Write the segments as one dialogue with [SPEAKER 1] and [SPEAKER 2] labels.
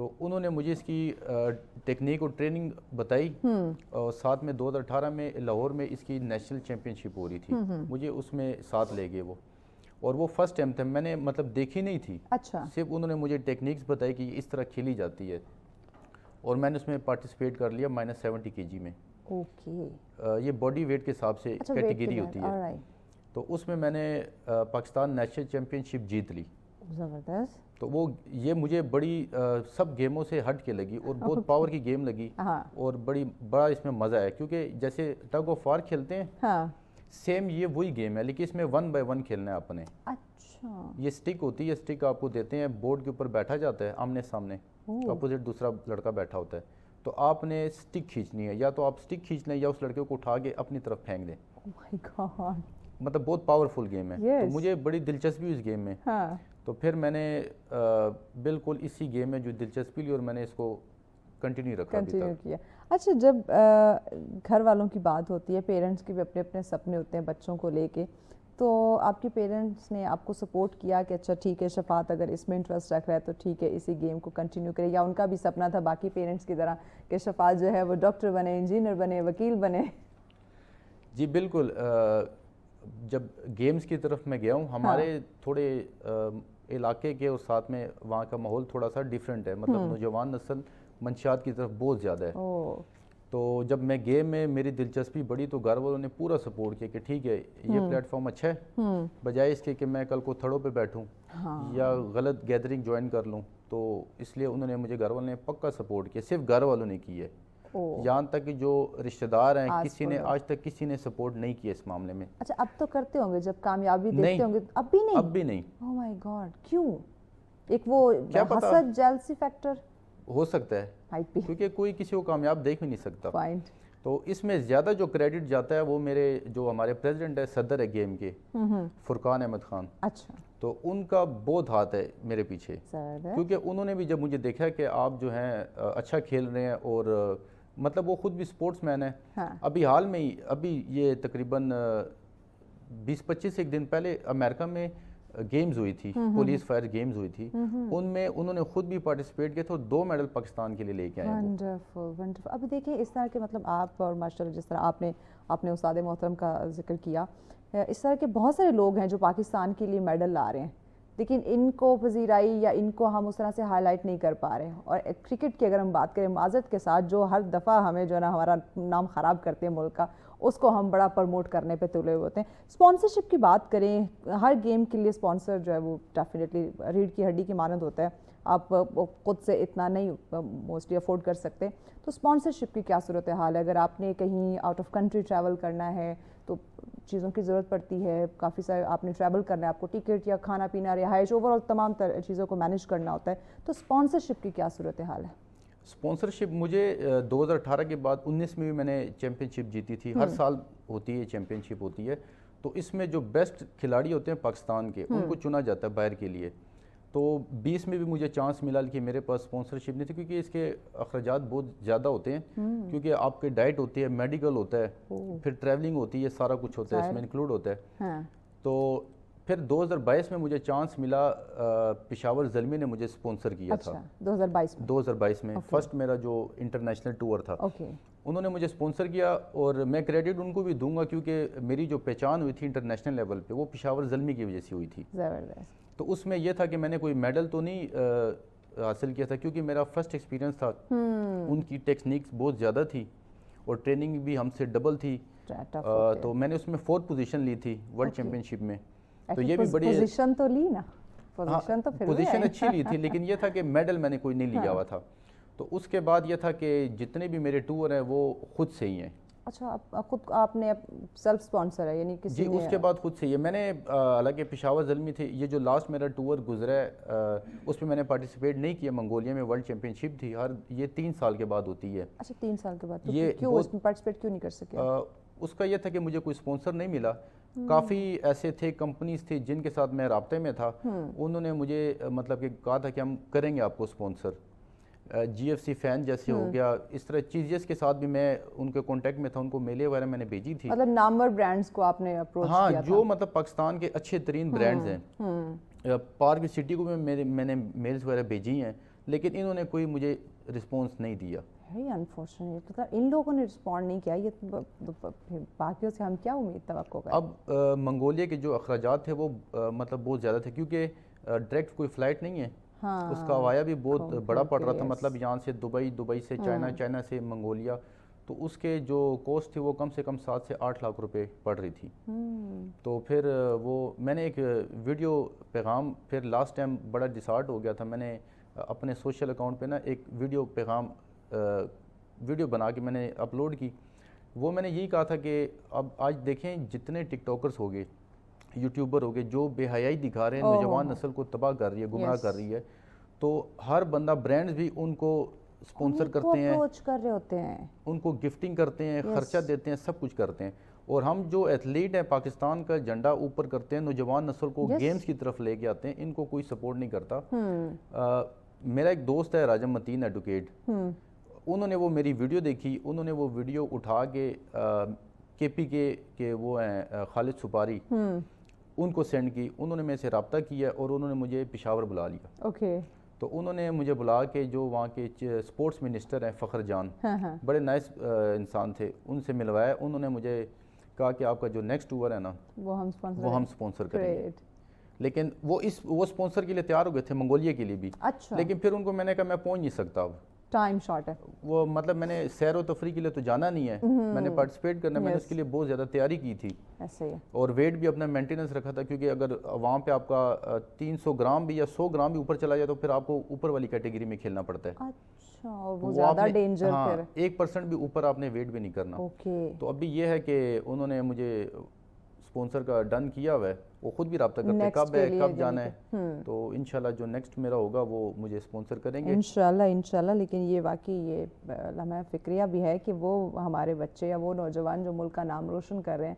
[SPEAKER 1] تو انہوں نے مجھے اس کی ٹیکنیک اور ٹریننگ بتائی، اور ساتھ میں 2018 میں لاہور میں اس کی نیشنل چیمپئن شپ ہو رہی تھی، مجھے اس میں ساتھ لے گئے وہ، اور وہ فرسٹ ٹائم تھا، میں نے مطلب دیکھی نہیں تھی،
[SPEAKER 2] اچھا
[SPEAKER 1] صرف انہوں نے مجھے ٹیکنیکس بتائی کہ اس طرح کھیلی جاتی ہے، اور میں نے اس میں پارٹیسپیٹ کر لیا -70 kg میں۔
[SPEAKER 2] اوکے،
[SPEAKER 1] یہ باڈی ویٹ کے حساب سے کیٹیگری ہوتی ہے، تو اس میں میں نے پاکستان نیشنل چیمپئن شپ جیت لی۔
[SPEAKER 2] زبردست۔
[SPEAKER 1] تو وہ یہ مجھے بڑی سب گیموں سے ہٹ کے لگی، اور بہت پاور کی گیم لگی، اور بڑا اس میں مزہ ہے، کیونکہ جیسے ٹگ آف وار کھیلتے ہیں سیم یہ وہی گیم ہے، لیکن اس میں 1 by 1 کھیلنا ہے آپ نے۔
[SPEAKER 2] اچھا،
[SPEAKER 1] یہ سٹک ہوتی ہے، سٹک آپ کو دیتے ہیں، بورڈ کے اوپر بیٹھا جاتا ہے آمنے سامنے، اپوزٹ دوسرا لڑکا بیٹھا ہوتا ہے، تو آپ نے سٹک کھینچنی ہے، یا تو آپ سٹک کھینچ لیں یا اس لڑکے کو اٹھا کے اپنی طرف پھینک دیں۔
[SPEAKER 2] مائی گاڈ،
[SPEAKER 1] مطلب بہت پاورفل گیم ہے، تو مجھے بڑی دلچسپی اس گیم میں، تو پھر میں نے بالکل اسی گیم میں جو دلچسپی لی اور میں نے اس کو کنٹینیو رکھا
[SPEAKER 2] کیا۔ اچھا، جب گھر والوں کی بات ہوتی ہے، پیرنٹس کے بھی اپنے اپنے سپنے ہوتے ہیں بچوں کو لے کے، تو آپ کے پیرنٹس نے آپ کو سپورٹ کیا کہ اچھا ٹھیک ہے شفاعت اگر اس میں انٹرسٹ رکھ رہا ہے تو ٹھیک ہے اسی گیم کو کنٹینیو کرے، یا ان کا بھی سپنا تھا باقی پیرنٹس کی طرح کہ شفاعت جو ہے وہ ڈاکٹر بنے، انجینئر بنے، وکیل بنے؟
[SPEAKER 1] جی بالکل، جب گیمز کی طرف میں گیا ہوں، ہمارے تھوڑے علاقے کے اور ساتھ میں وہاں کا ماحول تھوڑا سا ڈیفرنٹ ہے، مطلب نوجوان نسل منشیات کی طرف بہت زیادہ ہے، تو جب میں گیم میں میری دلچسپی بڑھی تو گھر والوں نے پورا سپورٹ کیا کہ ٹھیک ہے یہ پلیٹ فارم اچھا ہے، بجائے اس کے کہ میں کل کو تھڑوں پہ بیٹھوں یا غلط گیدرنگ جوائن کر لوں، تو اس لیے انہوں نے مجھے گھر والوں نے پکا سپورٹ کیا، صرف گھر والوں نے کی ہے، یہاں تک کہ جو رشتہ دار ہیں کسی نے آج تک کسی نے سپورٹ نہیں کیا اس معاملے میں۔
[SPEAKER 2] اچھا، اب تو کرتے ہوں گے جب کامیابی دیکھتے ہوں گے؟ اب بھی نہیں؟
[SPEAKER 1] اب بھی نہیں۔
[SPEAKER 2] اوہ مائی گاڈ، کیوں؟ ایک وہ حسد جیلسی فیکٹر
[SPEAKER 1] ہو سکتا ہے، کیونکہ کوئی کسی کو کامیاب دیکھ بھی نہیں سکتا، تو اس میں زیادہ جو کریڈٹ جاتا ہے وہ میرے جو ہمارے پریزیڈنٹ ہے، صدر ہے گیم کے، فرقان احمد خان،
[SPEAKER 2] اچھا،
[SPEAKER 1] تو ان کا بہت ہاتھ ہے میرے پیچھے، کیونکہ انہوں نے بھی جب مجھے دیکھا کہ آپ جو ہیں اچھا کھیل رہے ہیں، اور مطلب وہ خود بھی سپورٹس مین ہے، ابھی حال میں ہی ابھی یہ تقریباً 20-25 ایک دن پہلے امریکہ میں گیمز ہوئی تھی، پولیس فائر گیمز ہوئی تھی، ان میں انہوں نے خود بھی پارٹیسپیٹ کیا تھا اور 2 میڈل پاکستان کے لیے لے کے آئے ہیں۔
[SPEAKER 2] Wonderful wonderful. ابھی دیکھیں اس طرح کے مطلب آپ اور ماشاءاللہ جس طرح آپ نے استاد محترم کا ذکر کیا، اس طرح کے بہت سارے لوگ ہیں جو پاکستان کے لیے میڈل لا رہے ہیں، لیکن ان کو پذیرائی یا ان کو ہم اس طرح سے ہائی لائٹ نہیں کر پا رہے، اور کرکٹ کی اگر ہم بات کریں معذرت کے ساتھ، جو ہر دفعہ ہمیں جو ہے نا ہمارا نام خراب کرتے ہیں ملک کا، اس کو ہم بڑا پروموٹ کرنے پہ تلے ہوئے ہوتے ہیں۔ اسپانسرشپ کی بات کریں، ہر گیم کے لیے اسپانسر جو ہے وہ ڈیفینیٹلی ریڑھ کی ہڈی کی مانند ہوتا ہے، آپ خود سے اتنا نہیں موسٹلی افورڈ کر سکتے، تو اسپانسرشپ کی کیا صورتحال ہے؟ اگر آپ نے کہیں آؤٹ آف کنٹری ٹریول کرنا ہے تو چیزوں کی ضرورت پڑتی ہے، کافی سارے آپ نے ٹریول کرنا ہے، آپ کو ٹکٹ یا کھانا پینا، رہائش، اوور آل تمام چیزوں کو مینیج کرنا ہوتا ہے، تو اسپانسرشپ کی کیا صورتحال ہے؟
[SPEAKER 1] اسپانسرشپ مجھے 2018 کے بعد 19 میں بھی میں نے چیمپئن شپ جیتی تھی، ہر سال ہوتی ہے چیمپئن شپ ہوتی ہے، تو اس میں جو بیسٹ کھلاڑی ہوتے ہیں پاکستان کے ان کو چنا جاتا ہے باہر کے لیے، تو 20 میں بھی مجھے چانس ملا کہ میرے پاس اسپانسرشپ نہیں تھی، کیونکہ اس کے اخراجات بہت زیادہ ہوتے ہیں، کیونکہ آپ کے ڈائٹ ہوتی ہے، میڈیکل ہوتا ہے، پھر ٹریولنگ ہوتی ہے، سارا کچھ ہوتا ہے اس میں انکلوڈ ہوتا ہے، تو پھر 2022 میں مجھے چانس ملا، پشاور زلمی نے مجھے سپانسر کیا تھا 2022 میں فرسٹ میرا جو انٹرنیشنل ٹور تھا، انہوں نے مجھے سپانسر کیا، اور میں کریڈٹ ان کو بھی دوں گا کیونکہ میری جو پہچان ہوئی تھی انٹرنیشنل لیول پہ وہ پشاور زلمی کی وجہ سے ہوئی تھی، تو اس میں یہ تھا کہ میں نے کوئی میڈل تو نہیں حاصل کیا تھا، کیونکہ میرا فرسٹ ایکسپیرینس تھا، ان کی ٹیکنیکس بہت زیادہ تھی اور ٹریننگ بھی ہم سے ڈبل تھی، تو میں نے اس میں 4th پوزیشن لی تھی ورلڈ چیمپئن شپ میں، تو یہ بھی بڑی
[SPEAKER 2] پوزیشن تو لی نا،
[SPEAKER 1] پوزیشن اچھی لی تھی، لیکن یہ تھا کہ میڈل میں نے کوئی نہیں لیا ہوا تھا، تو اس کے بعد یہ تھا کہ جتنے بھی میرے ٹور ہیں وہ خود سے ہی ہیں۔
[SPEAKER 2] اچھا، خود آپ نے سیلف سپانسر ہے یعنی کسی
[SPEAKER 1] جی، اس کے بعد خود سے ہی ہے، میں نے حالانکہ پشاور زلمی تھے، یہ جو لاسٹ میرا ٹور گزرا ہے اس میں میں نے پارٹیسپیٹ نہیں کیا، منگولیا میں ورلڈ چیمپئن شپ تھی، یہ 3 سال کے بعد ہوتی ہے۔
[SPEAKER 2] اچھا، 3 سال کے بعد کیوں اس میں پارٹیسپیٹ کیوں نہیں کر سکے؟
[SPEAKER 1] اس کا یہ تھا کہ مجھے کوئی سپانسر نہیں ملا، کافی ایسے تھے کمپنیز تھے جن کے ساتھ میں رابطے میں تھا، انہوں نے مجھے مطلب کہ کہا تھا کہ ہم کریں گے آپ کو سپانسر، جی ایف سی فین جیسے ہو گیا، اس طرح چیزیں کے ساتھ بھی میں ان کے کانٹیکٹ میں تھا، ان کو میلے وغیرہ میں نے بھیجی تھی،
[SPEAKER 2] مطلب نامور برانڈز کو آپ نے اپروچ کیا تھا؟
[SPEAKER 1] ہاں، جو مطلب پاکستان کے اچھے ترین برانڈز ہیں، پارک سٹی کو بھی میں نے میلز وغیرہ بھیجی ہیں، لیکن انہوں نے کوئی مجھے رسپانس نہیں دیا.
[SPEAKER 2] Very unfortunate. مطلب ان لوگوں نے رسپونڈ نہیں کیا, یہ باقیوں سے ہم کیا امید توقع کریں؟
[SPEAKER 1] اب منگولیا کے جو اخراجات تھے وہ مطلب بہت زیادہ تھے, کیونکہ ڈائریکٹ کوئی فلائٹ نہیں ہے, اس کا ہوایا بھی بہت بڑا پڑ رہا تھا. مطلب یہاں سے دبئی سے چائنا, چائنا سے منگولیا, تو اس کے جو کوسٹ تھی وہ کم سے کم 7 سے 8 لاکھ روپے پڑ رہی تھی. تو پھر وہ میں نے ایک ویڈیو پیغام, پھر لاسٹ ٹائم بڑا ڈسارٹ ہو گیا تھا, میں نے اپنے سوشل اکاؤنٹ پہ نا ایک ویڈیو پیغام ویڈیو بنا کے میں نے اپلوڈ کی. وہ میں نے یہی کہا تھا کہ اب آج دیکھیں جتنے ٹک ٹاکرز ہو گئے, یوٹیوبر ہو گئے, جو بے حیائی دکھا رہے ہیں, نوجوان نسل کو تباہ کر رہی ہے, گمراہ کر رہی ہے, تو ہر بندہ برانڈز بھی ان کو سپانسر کرتے ہیں,
[SPEAKER 2] کر رہے ہوتے ہیں,
[SPEAKER 1] ان کو گفٹنگ کرتے ہیں, خرچہ دیتے ہیں, سب کچھ کرتے ہیں. اور ہم جو ایتھلیٹ ہیں پاکستان کا جھنڈا اوپر کرتے ہیں, نوجوان نسل کو گیمز کی طرف لے کے آتے ہیں, ان کو کوئی سپورٹ نہیں کرتا. میرا ایک دوست ہے راجم متین ایڈوکیٹ, انہوں نے وہ میری ویڈیو دیکھی, انہوں نے وہ ویڈیو اٹھا کے پی کے وہ ہیں خالد سپاری, ان کو سینڈ کی. انہوں نے میرے سے رابطہ کیا اور انہوں نے مجھے پشاور بلا لیا. تو انہوں نے مجھے بلا کے جو وہاں کے سپورٹس منسٹر ہیں فخر جان, بڑے نائس انسان تھے, ان سے ملوایا. انہوں نے مجھے کہا کہ آپ کا جو نیکسٹ ٹور ہے نا وہ ہم سپانسر کریں گے. لیکن وہ سپانسر کے لیے تیار ہو گئے تھے, منگولیا کے لیے بھی. لیکن پھر ان کو میں نے کہا میں پہنچ نہیں سکتا, اب
[SPEAKER 2] ٹائم شارٹ ہے.
[SPEAKER 1] وہ مطلب میں نے سیر و تفریح کے لیے تو جانا نہیں ہے, میں نے پارٹیسپیٹ کرنا, میں نے اس کے لیے بہت زیادہ تیاری کی تھی, اور ویٹ بھی اپنا مینٹیننس رکھا تھا, کیونکہ اگر وہاں پہ آپ کا 300 گرام بھی یا 100 گرام بھی اوپر چلا جائے تو پھر آپ کو اوپر والی کیٹیگری میں کھیلنا پڑتا ہے.
[SPEAKER 2] اچھا, وہ زیادہ ڈینجر,
[SPEAKER 1] پھر 1% بھی اوپر آپ نے ویٹ بھی نہیں کرنا. تو ابھی یہ ہے کہ انہوں نے مجھے سپانسر کا ڈن کیا ہوا ہے, وہ خود بھی رابطہ کرتے ہیں کب ہے, کب جانا ہے, تو انشاءاللہ جو نیکسٹ میرا ہوگا وہ مجھے سپانسر کریں گے
[SPEAKER 2] انشاءاللہ. لیکن یہ واقعی یہ لمحہ فکریہ بھی ہے کہ وہ ہمارے بچے یا وہ نوجوان جو ملک کا نام روشن کر رہے ہیں,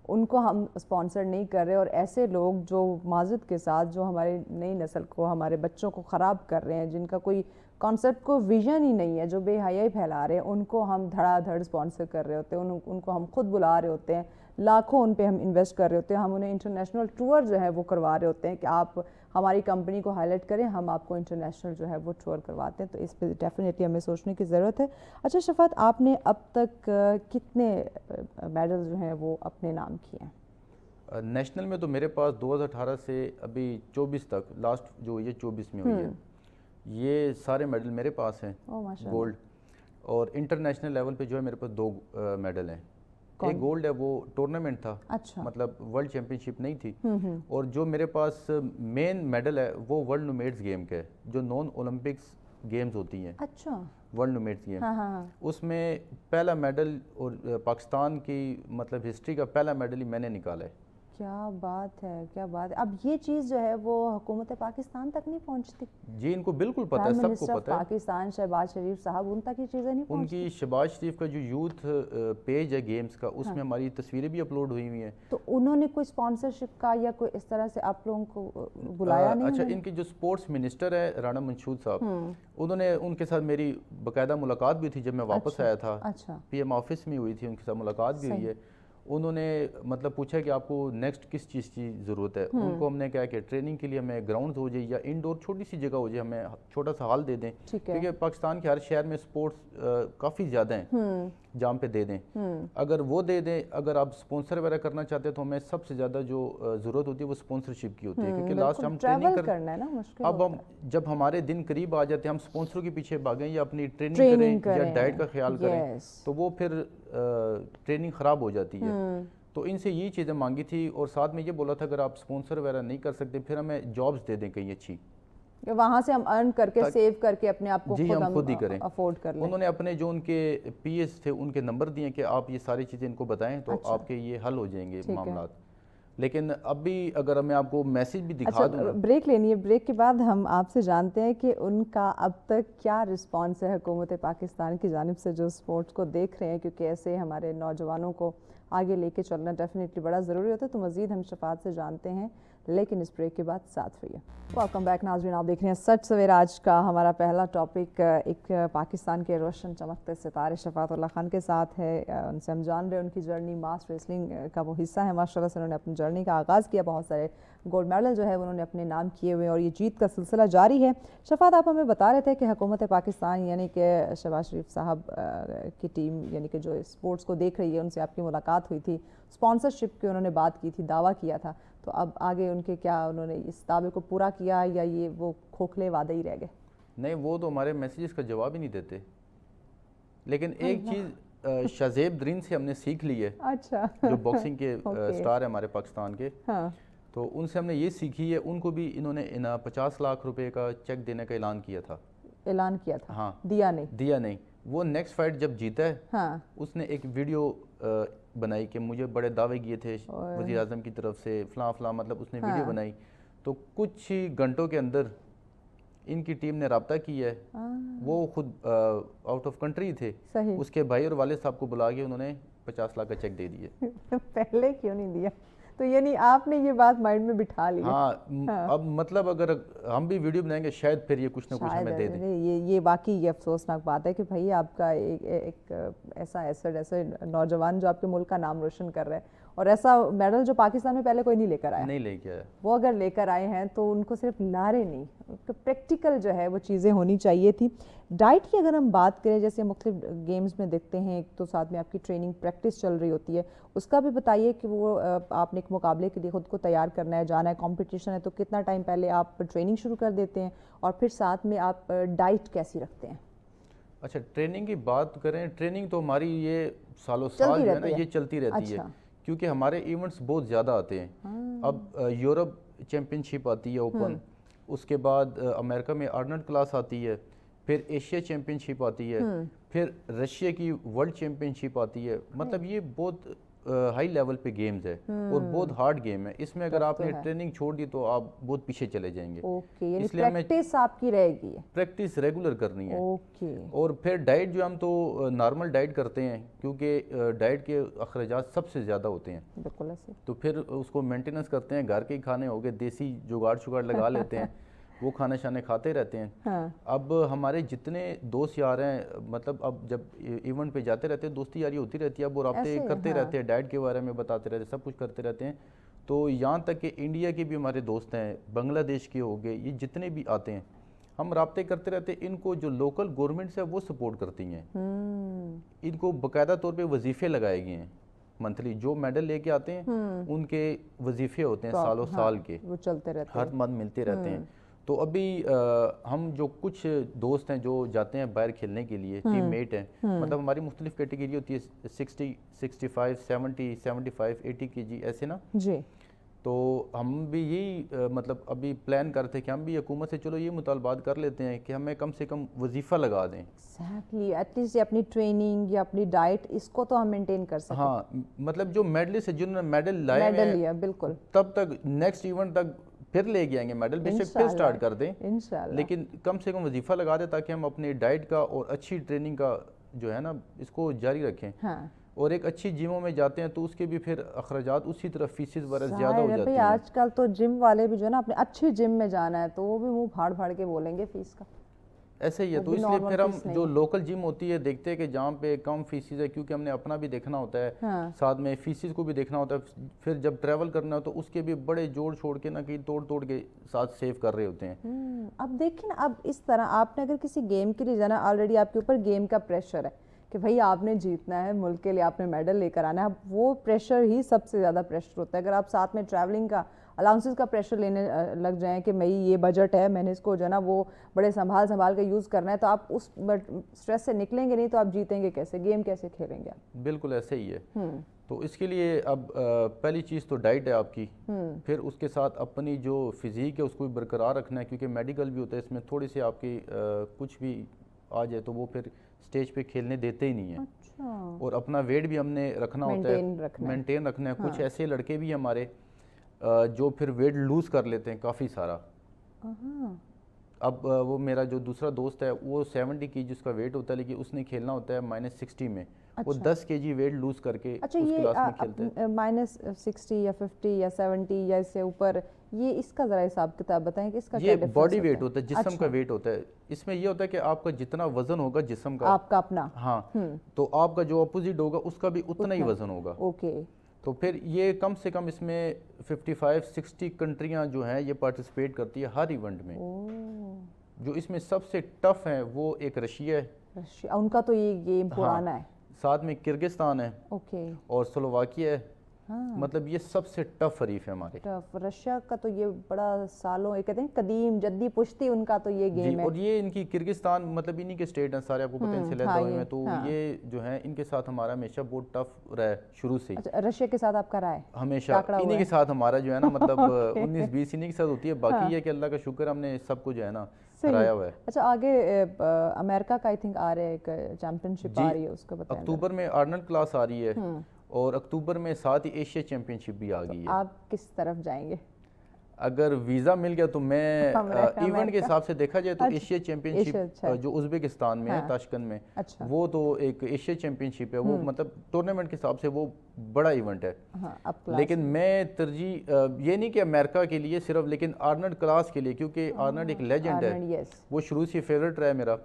[SPEAKER 2] ان کو ہم سپانسر نہیں کر رہے, اور ایسے لوگ جو معذرت کے ساتھ جو ہماری نئی نسل کو, ہمارے بچوں کو خراب کر رہے ہیں, جن کا کوئی کانسیپٹ کو ویژن ہی نہیں ہے, جو بے حیائی پھیلا رہے ہیں, ان کو ہم دھڑا دھڑ سپانسر کر رہے ہوتے ہیں, ان کو ہم خود بلا رہے ہوتے ہیں, لاکھوں ان پہ ہم انویسٹ کر رہے ہوتے ہیں, ہم انہیں انٹرنیشنل ٹور جو ہے وہ کروا رہے ہوتے ہیں کہ آپ ہماری کمپنی کو ہائی لائٹ کریں, ہم آپ کو انٹرنیشنل جو ہے وہ ٹور کرواتے ہیں. تو اس پہ ڈیفینیٹلی ہمیں سوچنے کی ضرورت ہے. اچھا شفاعت, آپ نے اب تک کتنے میڈل جو ہیں وہ اپنے نام کیے ہیں؟
[SPEAKER 1] نیشنل میں تو میرے پاس 2018 سے ابھی 24 تک, لاسٹ جو ہوئی ہے 24 میں ہوئی ہے, یہ سارے میڈل میرے پاس ہیں گولڈ. اور انٹرنیشنل لیول پہ جو ہے میرے پاس 2 میڈل ہیں. ایک گولڈ ہے, وہ ٹورنامنٹ تھا, مطلب ورلڈ چیمپئن شپ نہیں تھی. اور جو میرے پاس مین میڈل ہے وہ ورلڈ نومیڈز گیم کا ہے, جو نان اولمپکس گیمز ہوتی ہیں. ورلڈ نومیڈز گیم, اس میں پہلا میڈل, اور پاکستان کی مطلب ہسٹری کا پہلا میڈل ہی میں نے نکالا ہے.
[SPEAKER 2] کیا بات ہے, کیا بات ہے. اب یہ چیز جو ہے وہ حکومت پاکستان تک نہیں پہنچتی؟
[SPEAKER 1] جی ان کو بالکل پتہ ہے, سب کو پتہ ہے.
[SPEAKER 2] پاکستان شہباز شریف صاحب, ان تک یہ چیزیں نہیں پہنچتی.
[SPEAKER 1] ان کی شہباز شریف کا جو یوتھ پیج ہے گیمز کا, اس میں ہماری تصویریں بھی اپلوڈ ہوئی ہوئی ہیں.
[SPEAKER 2] تو انہوں نے کوئی سپانسرشپ کا یا کوئی اس طرح سے آپ لوگوں کو بلایا نہیں؟
[SPEAKER 1] اچھا, ان کے جو سپورٹس منسٹر ہے رانا منشود صاحب, انہوں نے, ان کے ساتھ میری باقاعدہ ملاقات بھی تھی جب میں واپس آیا تھا, پی ایم آفس میں ہوئی تھی, ان کے ساتھ ملاقات بھی ہوئی ہے. انہوں نے مطلب پوچھا کہ آپ کو نیکسٹ کس چیز کی ضرورت ہے. ان کو ہم نے کہا کہ ٹریننگ کے لیے ہمیں گراؤنڈ ہو جائے یا انڈور چھوٹی سی جگہ ہو جائے, ہمیں چھوٹا سا ہال دے دیں, کیونکہ پاکستان کے ہر شہر میں سپورٹس کافی زیادہ ہیں, جہاں پہ دے دیں. اگر وہ دے دیں, اگر آپ سپانسر وغیرہ کرنا چاہتے ہیں تو ہمیں سب سے زیادہ جو ضرورت ہوتی ہے وہ سپانسرشپ کی ہوتی ہے, کیونکہ لاسٹ ہم ٹریننگ کرنا ہے نا, اب ہم جب ہمارے دن قریب آ جاتے ہیں, ہم سپانسروں کے پیچھے بھاگیں یا اپنی ٹریننگ کریں یا ڈائٹ کا خیال کریں, تو وہ پھر ٹریننگ خراب ہو جاتی ہے. تو ان سے یہ چیزیں مانگی تھی, اور ساتھ میں یہ بولا تھا اگر آپ سپانسر وغیرہ نہیں کر سکتے پھر ہمیں جابز دے دیں کہیں اچھی,
[SPEAKER 2] وہاں سے ہم ارن کر کے سیو کر کے اپنے آپ کو
[SPEAKER 1] خود ہی کریں,
[SPEAKER 2] افورڈ کر لیں.
[SPEAKER 1] انہوں نے اپنے جو ان کے پی ایس تھے ان کے نمبر دیے کہ آپ یہ ساری چیزیں ان کو بتائیں تو آپ کے یہ حل ہو جائیں گے معاملات. لیکن اب بھی اگر میں آپ کو میسج بھی دکھا دوں.
[SPEAKER 2] بریک لینی ہے, بریک کے بعد ہم آپ سے جانتے ہیں کہ ان کا اب تک کیا رسپانس ہے حکومت پاکستان کی جانب سے جو سپورٹس کو دیکھ رہے ہیں, کیونکہ ایسے ہمارے نوجوانوں کو آگے لے کے چلنا ڈیفینیٹلی بڑا ضروری ہوتا ہے. تو مزید ہم شفاعت سے جانتے ہیں لیکن اس بریک کے بعد ساتھ رہیے. ویلکم بیک ناظرین, آپ دیکھ رہے ہیں سچ سویرا. آج کا ہمارا پہلا ٹاپک ایک پاکستان کے روشن چمکتے ستارے شفاعت اللہ خان کے ساتھ ہے. ان سے ہم جان رہے ہیں ان کی جرنی ماس ریسلنگ کا وہ حصہ ہے. ماشاء اللہ سے انہوں نے اپنی جرنی کا آغاز کیا, بہت سارے گولڈ میڈل جو ہے انہوں نے اپنے نام کیے ہوئے اور یہ جیت کا سلسلہ جاری ہے. شفاعت, آپ ہمیں بتا رہے تھے کہ حکومت پاکستان یعنی کہ شہباز شریف صاحب کی ٹیم یعنی کہ جو اسپورٹس کو دیکھ رہی ہے ان سے آپ کی ملاقات ہوئی تھی, اسپانسرشپ کی انہوں نے بات کی تھی, دعویٰ کیا تھا. تو اب آگے ان کے کیا انہوں نے اس دعوے کو پورا کیا یا یہ وہ کھوکھلے وعدے ہی رہ گئے؟
[SPEAKER 1] نہیں, وہ تو ہمارے میسیجز کا جواب ہی نہیں دیتے. لیکن ایک چیز شہزیب درین سے ہم نے سیکھ لی ہے,
[SPEAKER 2] اچھا,
[SPEAKER 1] جو باکسنگ کے سٹار ہیں ہمارے پاکستان کے, تو ان سے ہم نے یہ سیکھی ہے. ان کو بھی انہوں نے 50 لاکھ روپے کا چیک دینے کا اعلان کیا تھا. ہاں,
[SPEAKER 2] دیا نہیں.
[SPEAKER 1] وہ نیکسٹ فائٹ جب جیتا ہے اس نے ایک ویڈیو بنائی کہ مجھے بڑے دعوے کیے تھے وزیر اعظم کی طرف سے فلاں فلاں, مطلب اس نے ویڈیو بنائی. تو کچھ ہی گھنٹوں کے اندر ان کی ٹیم نے رابطہ کیا ہے. وہ خود آؤٹ آف کنٹری تھے, اس کے بھائی اور والد صاحب کو بلا کے انہوں نے 50 لاکھ کا چیک دے دیے.
[SPEAKER 2] پہلے کیوں نہیں دیا؟ تو یعنی آپ نے یہ بات مائنڈ میں بٹھا لی.
[SPEAKER 1] ہاں, اب مطلب اگر ہم بھی ویڈیو بنائیں گے شاید پھر یہ کچھ نہ کچھ ہمیں دے دیں.
[SPEAKER 2] یہ واقعی یہ افسوسناک بات ہے کہ بھائی آپ کا ایک ایسا ایسے نوجوان جو آپ کے ملک کا نام روشن کر رہے ہیں, اور ایسا میڈل جو پاکستان میں پہلے کوئی نہیں لے کر آیا, وہ اگر لے کر آئے ہیں تو ان کو صرف لارے نہیں, پریکٹیکل جو ہے وہ چیزیں ہونی چاہیے تھی. ڈائٹ کی اگر ہم بات کریں, جیسے مختلف گیمز میں دیکھتے ہیں, ایک تو ساتھ میں آپ کی ٹریننگ پریکٹس چل رہی ہوتی ہے, اس کا بھی بتائیے کہ وہ آپ نے ایک مقابلے کے لیے خود کو تیار کرنا ہے, جانا ہے, کمپٹیشن ہے, تو کتنا ٹائم پہلے آپ ٹریننگ شروع کر دیتے ہیں, اور پھر ساتھ میں آپ ڈائٹ کیسی رکھتے ہیں؟
[SPEAKER 1] اچھا, ٹریننگ کی بات کریں, ٹریننگ تو ہماری یہ سالوں سال جو ہے نا یہ چلتی رہتی ہے, کیونکہ ہمارے ایونٹس بہت زیادہ آتے ہیں. اب یورپ چیمپئن شپ آتی ہے اوپن, اس کے بعد امریکہ میں آرنلڈ کلاس آتی ہے, پھر ایشیا چیمپئن شپ آتی ہے, پھر رشیا کی ورلڈ چیمپئن شپ آتی ہے. مطلب یہ بہت ہائی لیول پہ گیمز ہے اور بہت ہارڈ گیم ہے. اس میں اگر آپ نے ٹریننگ چھوڑ دی تو آپ بہت پیچھے چلے جائیں گے.
[SPEAKER 2] اس لیے پریکٹس آپ کی رہے گی,
[SPEAKER 1] پریکٹس ریگولر کرنی ہے. اور پھر ڈائٹ جو ہم تو نارمل ڈائٹ کرتے ہیں, کیونکہ ڈائٹ کے اخراجات سب سے زیادہ ہوتے ہیں.
[SPEAKER 2] بالکل ایسے.
[SPEAKER 1] تو پھر اس کو مینٹیننس کرتے ہیں, گھر کے ہی کھانے ہو گئے, دیسی جگاڑ شگاڑ لگا لیتے ہیں, وہ کھانے شانے کھاتے رہتے ہیں. اب ہمارے جتنے دوست یار ہیں, مطلب اب جب ایونٹ پہ جاتے رہتے ہیں دوستی یاری ہوتی رہتی ہے, اب وہ رابطے کرتے رہتے ہیں, ڈائٹ کے بارے میں بتاتے رہتے ہیں, سب کچھ کرتے رہتے ہیں. تو یہاں تک کہ انڈیا کے بھی ہمارے دوست ہیں, بنگلہ دیش کے ہو گئے, یہ جتنے بھی آتے ہیں ہم رابطے کرتے رہتے ہیں. ان کو جو لوکل گورنمنٹس ہے وہ سپورٹ کرتی ہیں, ان کو باقاعدہ طور پہ وظیفے لگائے گئے ہیں منتھلی. جو میڈل لے کے آتے ہیں ان کے وظیفے ہوتے ہیں سالوں سال کے,
[SPEAKER 2] وہ چلتے رہتے ہیں,
[SPEAKER 1] ہر منتھ ملتے رہتے ہیں. تو ابھی ہم جو کچھ دوست ہیں جو جاتے ہیں باہر کھیلنے کے لیے, ٹیم میٹ ہیں, مطلب ہماری مختلف کیٹیگری ہوتی ہے, 60, 65, 70, 75, 80 kg ایسے نا جی. تو ہم بھی یہی مطلب ابھی پلان کرتے کہ ہم بھی حکومت سے چلو یہ مطالبات کر لیتے ہیں کہ ہمیں کم سے کم وظیفہ لگا دیں.
[SPEAKER 2] ایگزیکٹلی, ایٹ لیسٹ اپنی ٹریننگ یا اپنی ڈائٹ اس کو تو ہم مینٹین کر سکیں.
[SPEAKER 1] ہاں, مطلب جو میڈلسٹ ہے جنہوں نے میڈل لائے ہیں
[SPEAKER 2] بالکل,
[SPEAKER 1] تب تک نیکسٹ ایونٹ تک پھر لے کے آئیں گے میڈل, بے شک پھر سٹارٹ کر دیں لیکن کم سے کم وظیفہ لگا دیں تاکہ ہم اپنی ڈائٹ کا اور اچھی ٹریننگ کا جو ہے نا اس کو جاری رکھیں. اور ایک اچھی جموں میں جاتے ہیں تو اس کے بھی پھر اخراجات اسی طرح فیسز وغیرہ زیادہ ہو جاتی ہیں.
[SPEAKER 2] آج کل تو جم والے بھی جو ہے نا اپنے اچھی جم میں جانا ہے تو وہ بھی منہ پھاڑ پھاڑ کے بولیں گے فیس کا,
[SPEAKER 1] ایسے ہی ہے. تو اس لیے پھر ہم جو لوکل جم ہوتی ہے دیکھتے ہیں کہ جہاں پہ کم فیسز ہے, کیونکہ ہم نے اپنا بھی دیکھنا ہوتا ہے, ساتھ میں فیسز کو بھی دیکھنا ہوتا ہے. پھر جب ٹریول کرنا ہو تو اس کے بھی بڑے جوڑ چھوڑ کے نہ کہیں توڑ کے ساتھ سیو کر رہے ہوتے ہیں.
[SPEAKER 2] اب دیکھیں نا, اب اس طرح آپ نے اگر کسی گیم کے لیے جانا, آلریڈی آپ کے اوپر گیم کا پریشر ہے کہ بھائی آپ نے جیتنا ہے, ملک کے لیے آپ نے میڈل لے کر آنا ہے, اب وہ پریشر ہی سب سے زیادہ پریشر ہوتا ہے. اگر آپ ساتھ میں ٹریولنگ کا الاؤنسز کا پریشر لینے لگ جائیں کہ بھائی یہ بجٹ ہے, میں نے اس کو جو ہے نا وہ بڑے سنبھال کے یوز کرنا ہے, تو آپ اس اسٹریس سے نکلیں گے نہیں, تو آپ جیتیں گے کیسے, گیم کیسے کھیلیں گے آپ؟
[SPEAKER 1] بالکل ایسے ہی ہے. تو اس کے لیے اب پہلی چیز تو ڈائٹ ہے آپ کی, پھر اس کے ساتھ اپنی جو فزیک ہے اس کو بھی برقرار رکھنا ہے, کیونکہ میڈیکل بھی ہوتا ہے اس میں, تھوڑی سی آپ کی کچھ بھی آ جائے تو وہ پھر اسٹیج پہ کھیلنے دیتے ہی نہیں ہیں. اور اپنا ویٹ بھی ہم نے رکھنا ہوتا ہے, مینٹین رکھنا ہے. کچھ ایسے لڑکے بھی ہمارے جو پھر ویٹ لوز کر لیتے ہیں کافی سارا. اب وہ میرا جو دوسرا دوست ہے وہ 70 kg اس کا ویٹ ہوتا ہے, لیکن اس نے کھیلنا ہوتا ہے -60 میں, وہ 10 kg ویٹ لوز کر کے اس کلاس میں کھیلتے ہیں.
[SPEAKER 2] -60 یا 50 یا 70 یا اس سے اوپر، یہ اس کا ذرا حساب کتاب بتائیں کہ اس کا کیا
[SPEAKER 1] یہ
[SPEAKER 2] ڈفرنس
[SPEAKER 1] باڈی ویٹ ہوتا ہے، جسم کا ویٹ ہوتا ہے. اس میں یہ ہوتا ہے کہ آپ کا جتنا وزن ہوگا جسم کا،
[SPEAKER 2] آپ کا اپنا،
[SPEAKER 1] ہاں، تو آپ کا جو اپوزٹ ہوگا اس کا بھی اتنا ہی وزن ہوگا.
[SPEAKER 2] اوکے.
[SPEAKER 1] تو پھر یہ کم سے کم اس میں 55-60 کنٹریاں جو ہیں یہ پارٹیسپیٹ کرتی ہے ہر ایونٹ میں. جو اس میں سب سے ٹف ہیں وہ ایک رشیا ہے،
[SPEAKER 2] ان کا تو یہ گیم پرانا ہے.
[SPEAKER 1] ساتھ میں کرگستان ہے،
[SPEAKER 2] اوکے،
[SPEAKER 1] اور سلوواکیہ ہے. مطلب یہ سب سے ٹف حریف ہے ہمارے.
[SPEAKER 2] رشیا کا تو یہ بڑا سالوں، یہ کہتے ہیں قدیم جدی پشتی ان کا تو یہ گیم ہے.
[SPEAKER 1] اور یہ ان کی کرگستان مطلب انہی کے اسٹیٹ ہیں سارے، آپ کو پتہ ہیں، سے لیتا ہوئے میں، تو یہ جو ہیں ان کے ساتھ ہمارا ہمیشہ بہت ٹف رہا ہے شروع سے.
[SPEAKER 2] رشیا کے ساتھ آپ کا رہا ہے
[SPEAKER 1] ہمیشہ انہی کے ساتھ ہمارا جو ہے نا مطلب 19-20 انہی کے ساتھ ہوتی ہے. باقی یہ کہ اللہ کا شکر ہم نے سب کو جو ہے نا ہرایا ہوا ہے.
[SPEAKER 2] اچھا، آگے امریکہ کا آئی تھنک آ رہا ہے ایک چیمپئن شپ آ رہی ہے، اس کو بتائیں.
[SPEAKER 1] اکتوبر میں آرنلڈ کلاس آ رہی ہے، اور اکتوبر میں ساتھ ہی ایشیا چیمپئن شپ بھی آ گئی ہے.
[SPEAKER 2] آپ کس طرف جائیں گے؟
[SPEAKER 1] اگر ویزا مل گیا تو میں ایونٹ کے حساب سے دیکھا جائے تو ایشیا چیمپئن شپ جو ازبکستان میں ہے، تاشکند میں، وہ تو ایک ایشیا چیمپئن شپ ہے. وہ مطلب ٹورنامنٹ کے حساب سے وہ بڑا ایونٹ ہے. لیکن میں ترجیح یہ نہیں کہ امریکہ کے لیے صرف، لیکن آرنلڈ کلاس کے لیے، کیونکہ آرنلڈ ایک لیجنڈ ہے، وہ شروع سے فیوریٹ رہا ہے میرا.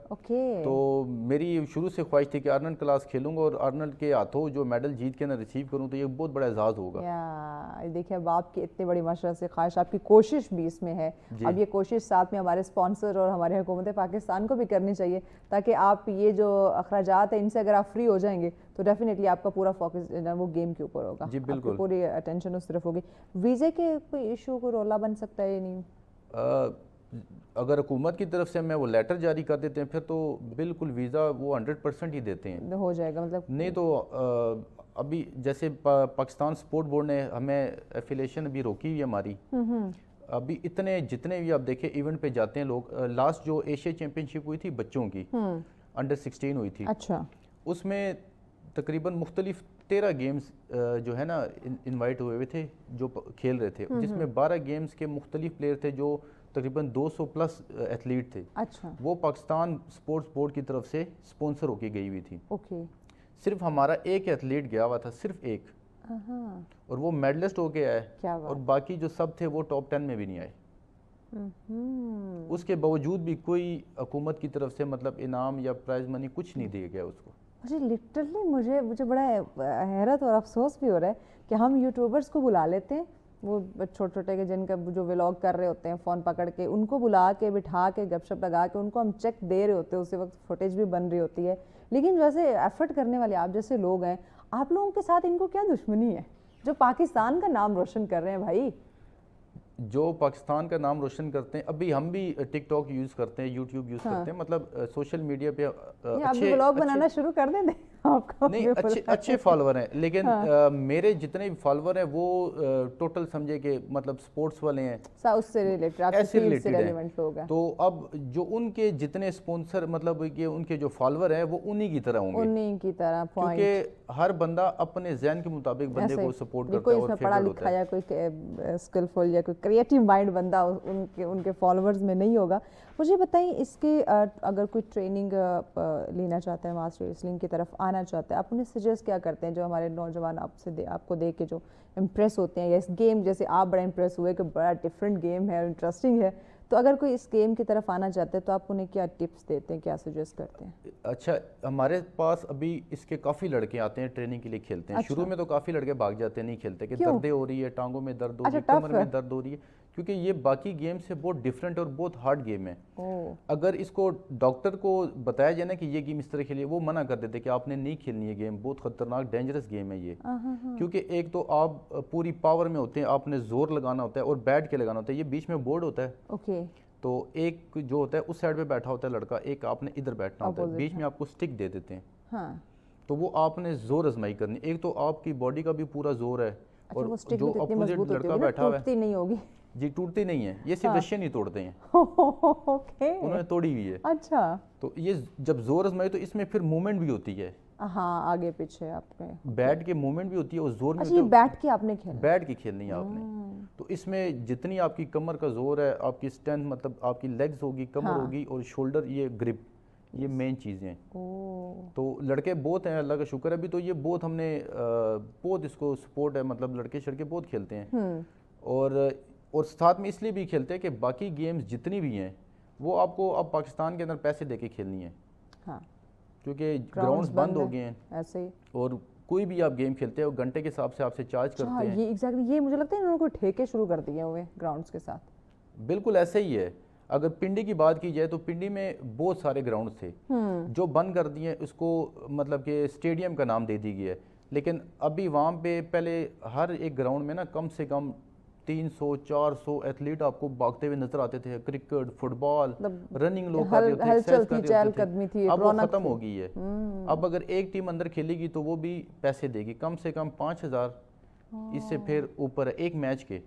[SPEAKER 1] تو میری شروع سے خواہش تھی کہ آرنلڈ کلاس کھیلوں گا اور آرنلڈ کے ہاتھوں جو میڈل جیت کے نہ ریسیو کروں تو یہ بہت بڑا اعزاز ہوگا.
[SPEAKER 2] دیکھیں اب آپ کی اتنی بڑی ماشاءاللہ سے خواہش، آپ کی کوشش بھی اس میں ہے. اب یہ کوشش ساتھ میں ہمارے اسپانسر اور ہمارے حکومت پاکستان کو بھی کرنی چاہیے، تاکہ آپ یہ جو اخراجات ہیں ان سے اگر آپ فری ہو جائیں گے تو ڈیفینیٹلی آپ کا پورا فوکس وہ گیم کے اوپر ہوگا.
[SPEAKER 1] جی بالکل،
[SPEAKER 2] پوری اٹینشن اس طرف ہوگی. ویزے کے کوئی ایشو، کوئی رولا بن سکتا ہے یا نہیں؟
[SPEAKER 1] اگر حکومت کی طرف سے ہمیں وہ لیٹر جاری کر دیتے ہیں پھر تو بالکل ویزا وہ 100% ہی دیتے ہیں.
[SPEAKER 2] ہو جائے گا مطلب؟
[SPEAKER 1] نہیں تو ابھی جیسے پاکستان سپورٹ بورڈ نے ہمیں ایفیلیشن ابھی روکی ہوئی ہماری. ابھی اتنے جتنے بھی آپ دیکھیں ایونٹ پہ جاتے ہیں لوگ، لاسٹ جو ایشیا چیمپئن شپ ہوئی تھی بچوں کی، انڈر 16 ہوئی تھی،
[SPEAKER 2] اچھا،
[SPEAKER 1] اس میں تقریباً مختلف 13 گیمز جو ہے نا انوائٹ ہوئے تھے جو کھیل رہے تھے، جس میں 12 گیمز کے مختلف پلیئر تھے جو تقریباً 200+ ایتھلیٹ تھے. وہ پاکستان سپورٹس بورڈ کی طرف سے سپونسر ہو کے گئی ہوئی تھی. صرف ہمارا ایک ایتھلیٹ گیا ہوا تھا، صرف ایک، اور وہ میڈلسٹ ہو کے آئے، اور باقی جو سب تھے وہ ٹاپ 10 میں بھی نہیں آئے. اس کے باوجود بھی کوئی حکومت کی طرف سے مطلب انعام یا پرائز منی کچھ نہیں دیا گیا اس کو.
[SPEAKER 2] مجھے بڑا حیرت اور افسوس بھی ہو رہا ہے کہ ہم یوٹیوبرز کو بلا لیتے ہیں، وہ چھوٹے چھوٹے کے جن کا جو ولاگ کر رہے ہوتے ہیں فون پکڑ کے، ان کو بلا کے بٹھا کے گپ شپ لگا کے ان کو ہم چیک دے رہے ہوتے ہیں، اسی وقت فوٹیج بھی بن رہی ہوتی ہے. لیکن جیسے ایفرٹ کرنے والے آپ جیسے لوگ ہیں، آپ لوگوں کے ساتھ ان کو کیا دشمنی ہے جو پاکستان کا نام روشن کر رہے ہیں؟ بھائی
[SPEAKER 1] جو پاکستان کا نام روشن کرتے ہیں، ابھی ہم بھی ٹک ٹاک یوز کرتے ہیں، یوٹیوب یوز کرتے ہیں، مطلب سوشل میڈیا پہ
[SPEAKER 2] اچھے ولاگ بنانا شروع کر دیں آپ کو.
[SPEAKER 1] نہیں، اچھے فالوور ہیں، لیکن میرے جتنے بھی فالوور ہیں وہ ٹوٹل سمجھے کہ مطلب سپورٹس والے ہیں،
[SPEAKER 2] اس سے ریلیٹڈ ہیں.
[SPEAKER 1] تو اب جو ان کے جتنے سپونسر مطلب کہ ان کے جو فالوور ہیں وہ انہی کی طرح ہوں گے،
[SPEAKER 2] انہی کی طرح،
[SPEAKER 1] کیونکہ ہر بندہ اپنے ذہن کے مطابق بندے کو سپورٹ کرتا ہے.
[SPEAKER 2] کوئی اس میں پڑھا لکھا یا کوئی اسکلفل یا کوئی کریٹیو مائنڈ بندہ ان کے فالوورز میں نہیں ہوگا. مجھے بتائیں اس کے اگر کوئی ٹریننگ لینا چاہتا ہے، ماسٹر ریسلنگ کی طرف آنا چاہتا ہے، آپ انہیں سجیسٹ کیا کرتے ہیں جو ہمارے نوجوان آپ کو دیکھ کے جو امپریس ہوتے ہیں، یا اس گیم جیسے آپ بڑا امپریس ہوئے کہ بڑا ڈفرینٹ گیم ہے اور انٹرسٹنگ ہے، تو اگر کوئی اس گیم کی طرف آنا چاہتے ہیں تو آپ انہیں کیا ٹپس دیتے ہیں، کیا سجیسٹ کرتے ہیں؟
[SPEAKER 1] اچھا، ہمارے پاس ابھی اس کے کافی لڑکے آتے ہیں ٹریننگ کے لیے کھیلتے ہیں. شروع میں تو کافی لڑکے بھاگ جاتے ہیں، نہیں کھیلتے کہ دردیں ہو رہی ہے، ٹانگوں میں درد ہو رہی ہے، کمر میں درد ہو رہی ہے، کیونکہ یہ باقی گیم سے بہت ڈیفرنٹ اور بہت ہارڈ گیم ہے. اگر اس کو ڈاکٹر کو بتایا جائے نا کہ یہ گیم اس طرح کھیلیے، وہ منع کر دیتے کہ آپ نے نہیں کھیلنی ہے گیم، بہت خطرناک ڈینجرس گیم ہے یہ. کیونکہ ایک تو آپ پوری پاور میں ہوتے ہیں، آپ نے زور لگانا ہوتا ہے اور بیٹھ کے لگانا ہوتا ہے. یہ بیچ میں بورڈ ہوتا ہے، تو ایک جو ہوتا ہے اس سائڈ پہ بیٹھا ہوتا ہے لڑکا، ایک آپ نے ادھر بیٹھنا ہوتا ہے، بیچ میں آپ کو سٹک دے دیتے ہیں. تو وہ آپ نے زور آزمائی کرنی. ایک تو آپ کی باڈی کا بھی پورا زور ہے، اور جو اپوزٹ لڑکا بیٹھا ہوا ہے،
[SPEAKER 2] نہیں ہوگی
[SPEAKER 1] جی ٹوٹتی نہیں ہے، یہ صرف رشین ہی توڑتے ہیں، انہوں نے توڑی ہوئی ہے.
[SPEAKER 2] اچھا،
[SPEAKER 1] تو یہ جب زور آزمائی تو اس میں پھر موومنٹ بھی ہوتی ہے،
[SPEAKER 2] ہاں آگے پیچھے آپ نے
[SPEAKER 1] بیٹھ کے موومنٹ بھی ہوتی ہے اور زور میں
[SPEAKER 2] بیٹھ کے آپ نے کھیلنا،
[SPEAKER 1] بیٹھ کے کھیلنی ہے آپ نے. تو اس میں جتنی آپ کی کمر کا زور ہے، آپ کی اسٹرینتھ مطلب آپ کی لیگز ہوگی، کمر ہوگی اور شولڈر، یہ گرپ، یہ مین چیزیں ہیں. تو لڑکے بہت ہیں, اللہ کا شکر ہے. ابھی تو یہ بہت ہم نے بہت اس کو سپورٹ ہے, مطلب لڑکے شڑکے بہت کھیلتے ہیں, اور ساتھ میں اس لیے بھی کھیلتے ہیں کہ باقی گیمز جتنی بھی ہیں وہ آپ کو اب پاکستان کے اندر پیسے دے کے کھیلنی ہے, کیونکہ گراؤنڈز بند ہو گئے ہیں ایسے ہی, اور کوئی بھی آپ گیم کھیلتے ہیں وہ گھنٹے کے حساب سے آپ سے چارج کرتے ہیں.
[SPEAKER 2] یہ ایگزیکٹلی, یہ مجھے لگتا ہے انہوں نے کوئی ٹھیکے شروع کر دیے ہوئے گراؤنڈز کے ساتھ.
[SPEAKER 1] بالکل ایسا ہی ہے. اگر پنڈی کی بات کی جائے تو پنڈی میں بہت سارے گراؤنڈ تھے جو بند کر دیے, اس کو مطلب کہ اسٹیڈیم کا نام دے دی گیا ہے, لیکن ابھی وہاں پہ پہلے ہر ایک گراؤنڈ میں نا کم سے کم 300-400 ایتھلیٹ آپ کو بھاگتے ہوئے نظر آتے تھے. کرکٹ, فٹ بال, رننگ لوگ کر رہے ہوتے تھے, اب وہ ختم ہو گئی ہے. اب اگر ایک ٹیم اندر کھیلے گی تو وہ بھی پیسے دے گی, کم سے کم 5,000 اس سے پھر اوپر ہے ایک میچ کے,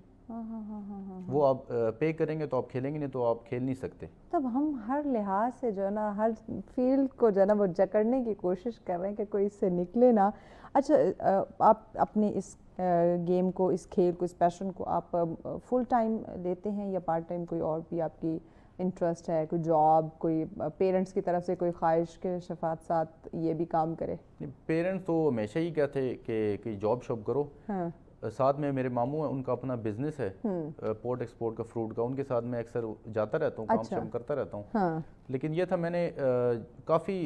[SPEAKER 1] وہ آپ پے کریں گے تو آپ کھیلیں گے, نہیں تو آپ کھیل نہیں سکتے.
[SPEAKER 2] تب ہم ہر لحاظ سے جو ہے نا ہر فیلڈ کو جو ہے نا وہ جکڑنے کی کوشش کر رہے ہیں کہ کوئی اس سے نکلے نا. اچھا, آپ اپنے اس گیم کو, اس کھیل کو, اس پیشن کو آپ فل ٹائم لیتے ہیں یا پارٹ ٹائم کوئی اور بھی آپ کی انٹرسٹ ہے, کوئی جاب, کوئی پیرنٹس کی طرف سے کوئی خواہش کے شفاعت ساتھ یہ بھی کام کرے؟
[SPEAKER 1] پیرنٹس تو ہمیشہ ہی کہتے کہ جاب شاب کرو. ساتھ میں میرے ماموں ہیں, ان کا اپنا بزنس ہے پورٹ ایکسپورٹ کا, فروٹ کا, ان کے ساتھ میں اکثر جاتا رہتا ہوں, کام شام کرتا رہتا ہوں. لیکن یہ تھا میں نے کافی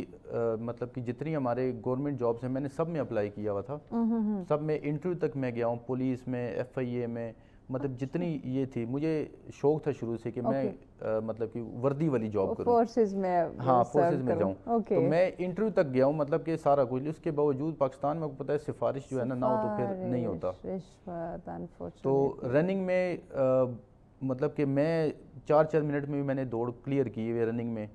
[SPEAKER 1] مطلب کہ جتنی ہمارے گورنمنٹ جابس ہیں میں نے سب میں اپلائی کیا ہوا تھا, سب میں انٹرویو تک میں گیا ہوں, پولیس میں, FIA میں, مطلب جتنی یہ تھی. مجھے شوق تھا شروع سے کہ میں مطلب کہ وردی والی جاب کروں,
[SPEAKER 2] فورسز میں,
[SPEAKER 1] ہاں فورسز میں جاؤں. تو میں انٹرویو تک گیا ہوں, مطلب کہ سارا کچھ. اس کے باوجود پاکستان میں پتہ ہے سفارش جو ہے نا ہو تو پھر نہیں ہوتا. تو رننگ میں مطلب کہ میں 4 منٹ میں بھی میں نے دوڑ کلیئر کی ہے رننگ میں.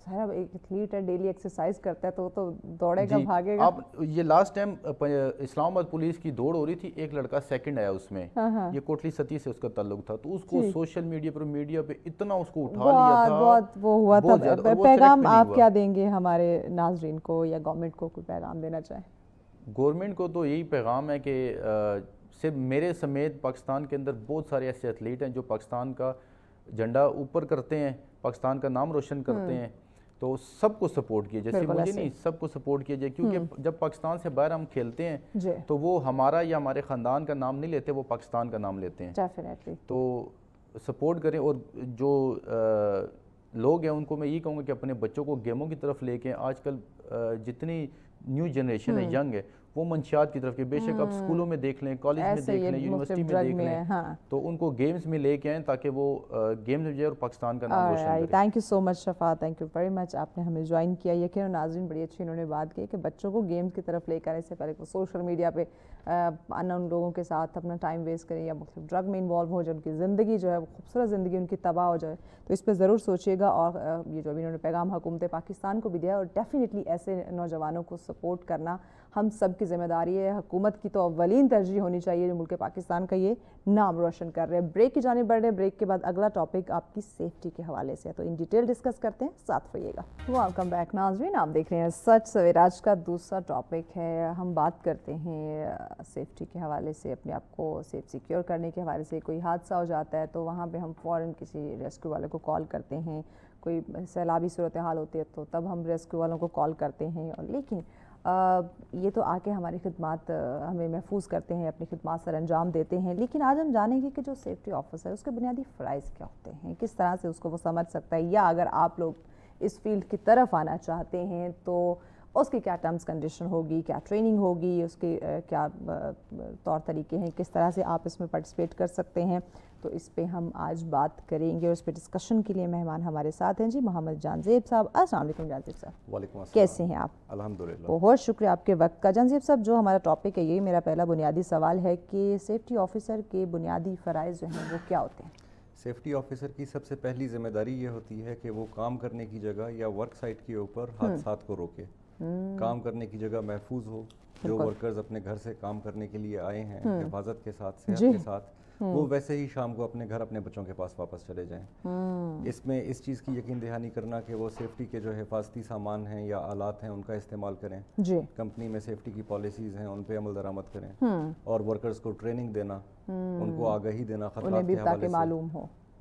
[SPEAKER 2] صاحب ایک ایتھلیٹ ہے, ڈیلی ایکسرسائز کرتا ہے تو دوڑے گا, بھاگے گا.
[SPEAKER 1] اب یہ لاسٹ ٹائم اسلام آباد پولیس کی دوڑ ہو رہی تھی, ایک لڑکا سیکنڈ آیا اس میں, یہ کوٹلی ستی سے اس کا تعلق تھا, تو اس کو سوشل میڈیا پہ اتنا اس کو اٹھا لیا تھا,
[SPEAKER 2] بہت وہ ہوا تھا. پیغام آپ کیا دیں گے ہمارے ناظرین کو, یا گورنمنٹ کو کوئی پیغام دینا چاہیں؟
[SPEAKER 1] گورنمنٹ کو تو یہی پیغام ہے کہ صرف میرے سمیت پاکستان کے اندر بہت سارے ایسے ایتھلیٹ ہیں جو پاکستان کا جھنڈا اوپر کرتے ہیں, پاکستان کا نام روشن کرتے ہیں, تو سب کو سپورٹ کیے جائے. مجھے نہیں, سب کو سپورٹ کیا جائے, کیونکہ جب پاکستان سے باہر ہم کھیلتے ہیں تو وہ ہمارا یا ہمارے خاندان کا نام نہیں لیتے, وہ پاکستان کا نام لیتے ہیں. تو سپورٹ کریں, اور جو لوگ ہیں ان کو میں یہ کہوں گا کہ اپنے بچوں کو گیموں کی طرف لے کے, آج کل جتنی نیو جنریشن ہے, ینگ ہے, وہ منشیات کی طرف کے, بے شک آپ اسکولوں میں دیکھ لیں, کالج میں دیکھ لیں, یونیورسٹی میں دیکھ لیں, تو ان کو گیمز میں لے کے آئیں تاکہ وہ گیمز میں جائے اور پاکستان کا نام روشن کرے.
[SPEAKER 2] تھینک یو سو مچ شفا, تھینک یو ویری مچ, آپ نے ہمیں جوائن کیا. یقیناً ناظرین بڑی اچھی انہوں نے بات کی کہ بچوں کو گیمز کی طرف لے کر, اس سے پہلے وہ سوشل میڈیا پہ ان لوگوں کے ساتھ اپنا ٹائم ویسٹ کریں یا مختلف ڈرگ میں انوالو ہو جائے, ان کی زندگی جو ہے وہ خوبصورت زندگی ان کی تباہ ہو جائے, تو اس پہ ضرور سوچیے گا. اور یہ جو ابھی انہوں نے پیغام حکومت پاکستان کو بھی دیا, اور ڈیفینیٹلی ایسے نوجوانوں کو سپورٹ کرنا ہم سب کی ذمہ داری ہے. حکومت کی تو اولین ترجیح ہونی چاہیے جو ملک پاکستان کا یہ نام روشن کر رہے ہیں. بریک کی جانب بڑھ رہے ہیں, بریک کے بعد اگلا ٹاپک آپ کی سیفٹی کے حوالے سے ہے, تو ان ڈیٹیل ڈسکس کرتے ہیں, ساتھ رہیے گا. ویلکم بیک ناظرین, آپ دیکھ رہے ہیں سچ سویرا. آج کا دوسرا ٹاپک ہے, ہم بات کرتے ہیں سیفٹی کے حوالے سے, اپنے آپ کو سیف سیکیور کرنے کے حوالے سے. کوئی حادثہ ہو جاتا ہے تو وہاں پہ ہم فوراً کسی ریسکیو والے کو کال کرتے ہیں, کوئی سیلابی صورتحال ہوتی ہے تو تب ہم ریسکیو والوں کو کال کرتے ہیں, اور لیکن یہ تو آ کے ہماری خدمات ہمیں محفوظ کرتے ہیں, اپنی خدمات سر انجام دیتے ہیں. لیکن آج ہم جانیں گے کہ جو سیفٹی آفیسر ہے اس کے بنیادی فرائض کیا ہوتے ہیں, کس طرح سے اس کو وہ سمجھ سکتا ہے, یا اگر آپ لوگ اس فیلڈ کی طرف آنا چاہتے ہیں تو اس کی کیا ٹرمز کنڈیشن ہوگی, کیا ٹریننگ ہوگی, اس کے کیا طور طریقے ہیں, کس طرح سے آپ اس میں پارٹیسپیٹ کر سکتے ہیں. تو اس پہ ہم آج بات کریں گے, اور اس پہ ڈسکشن کے لیے مہمان ہمارے ساتھ ہیں جی محمد جان زیب صاحب. السلام علیکم جان زیب صاحب.
[SPEAKER 1] وعلیکم السلام.
[SPEAKER 2] کیسے ہیں آپ؟
[SPEAKER 1] الحمدللہ.
[SPEAKER 2] بہت شکریہ آپ کے وقت کا. جان زیب صاحب, جو ہمارا ٹاپک ہے, یہی میرا پہلا بنیادی سوال ہے کہ سیفٹی آفیسر کے بنیادی فرائض جو ہیں وہ کیا ہوتے ہیں؟
[SPEAKER 3] سیفٹی آفیسر کی سب سے پہلی ذمہ داری یہ ہوتی ہے کہ وہ کام کرنے کی جگہ یا ورک سائٹ کے اوپر حادثات کو روکے, کام کرنے کی جگہ محفوظ ہو. جو ورکرز اپنے گھر سے کام کرنے کے لیے آئے ہیں حفاظت کے ساتھ, صحت کے ساتھ, وہ ویسے ہی شام کو اپنے گھر اپنے بچوں کے پاس واپس چلے جائیں. اس میں اس چیز کی یقین دہانی کرنا کہ وہ سیفٹی کے جو حفاظتی سامان ہیں یا آلات ہیں ان کا استعمال کریں. کمپنی میں سیفٹی کی پالیسیز ہیں ان پہ عمل درآمد کریں, اور ورکرز کو ٹریننگ دینا, ان کو آگاہی دینا خطرات کے حوالے سے,
[SPEAKER 2] معلوم ہو.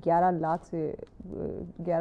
[SPEAKER 2] 11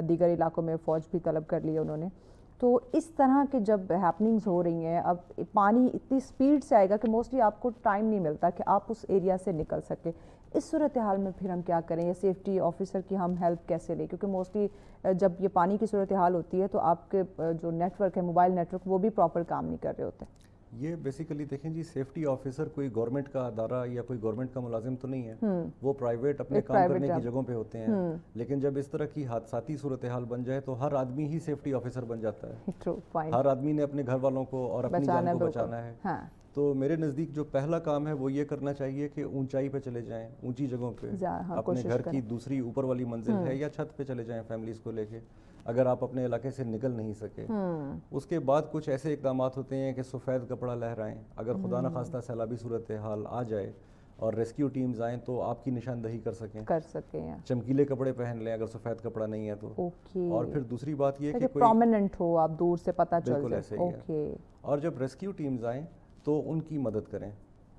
[SPEAKER 2] دیگر علاقوں میں فوج بھی طلب کر لی ہے انہوں نے. تو اس طرح کے جب ہیپننگز ہو رہی ہیں, اب پانی اتنی سپیڈ سے آئے گا کہ موسٹلی آپ کو ٹائم نہیں ملتا کہ آپ اس ایریا سے نکل سکے. اس صورتحال میں پھر ہم کیا کریں, یا سیفٹی آفیسر کی ہم ہیلپ کیسے لیں, کیونکہ موسٹلی جب یہ پانی کی صورتحال ہوتی ہے تو آپ کے جو نیٹ ورک ہے, موبائل نیٹ ورک, وہ بھی پراپر کام نہیں کر رہے ہوتے.
[SPEAKER 3] یہ بیسیکلی دیکھیں جی, سیفٹی آفیسر کوئی گورنمنٹ کا ادارہ یا کوئی گورنمنٹ کا ملازم تو نہیں ہے, وہ پرائیویٹ اپنے کام کرنے کی جگہوں پہ ہوتے ہیں. لیکن جب اس طرح کی حادثاتی صورتحال بن جائے تو ہر آدمی ہی سیفٹی آفیسر بن جاتا ہے. ہر آدمی نے اپنے گھر والوں کو اور اپنی جان کو بچانا ہے. تو میرے نزدیک جو پہلا کام ہے وہ یہ کرنا چاہیے کہ اونچائی پہ چلے جائیں, اونچی جگہوں پہ, اپنے گھر کی دوسری اوپر والی منزل ہے یا چھت پہ چلے جائیں فیملیز کو لے کے, اگر آپ اپنے علاقے سے نکل نہیں سکے. اس کے بعد کچھ ایسے اقدامات ہوتے ہیں کہ سفید کپڑا لہرائیں. اگر خدا نخواستہ سیلابی صورتحال آ جائے اور ریسکیو ٹیمز آئیں تو آپ کی نشاندہی کر سکیں. چمکیلے کپڑے پہن لیں اگر سفید کپڑا نہیں ہے تو. اور پھر دوسری بات یہ کہ
[SPEAKER 2] پرومیننٹ ہو, آپ دور سے پتہ چل جائے.
[SPEAKER 3] بالکل ایسے ہی ہے. اور جب ریسکیو ٹیمز آئیں تو ان کی مدد کریں,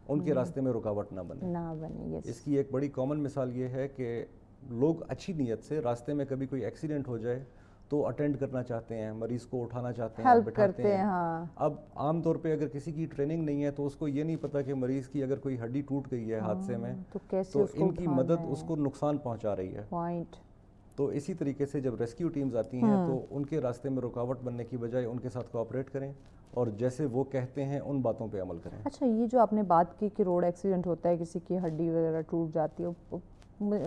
[SPEAKER 3] ان کے راستے میں رکاوٹ نہ بنے. اس کی ایک بڑی کامن مثال یہ ہے کہ لوگ اچھی نیت سے راستے میں کبھی کوئی ایکسیڈنٹ ہو جائے تو اٹینڈ کرنا چاہتے ہیں, مریض کو اٹھانا چاہتے ہیں, بٹھاتے ہیں. اب عام طور پہ اگر کسی کی ٹریننگ نہیں ہے تو اس کو یہ نہیں پتا کہ مریض کی اگر کوئی ہڈی ٹوٹ گئی ہے حادثے میں تو ان کی مدد اس کو نقصان پہنچا رہی ہے. تو اسی طریقے سے جب ریسکیو ٹیمز آتی ہیں تو ان کے راستے میں رکاوٹ بننے کی بجائے ان کے ساتھ کوآپریٹ کریں اور جیسے وہ کہتے ہیں ان باتوں پہ عمل کریں.
[SPEAKER 2] اچھا, یہ جو آپ نے بات کی کہ روڈ ایکسیڈنٹ ہوتا ہے, کسی کی ہڈی وغیرہ ٹوٹ جاتی ہے,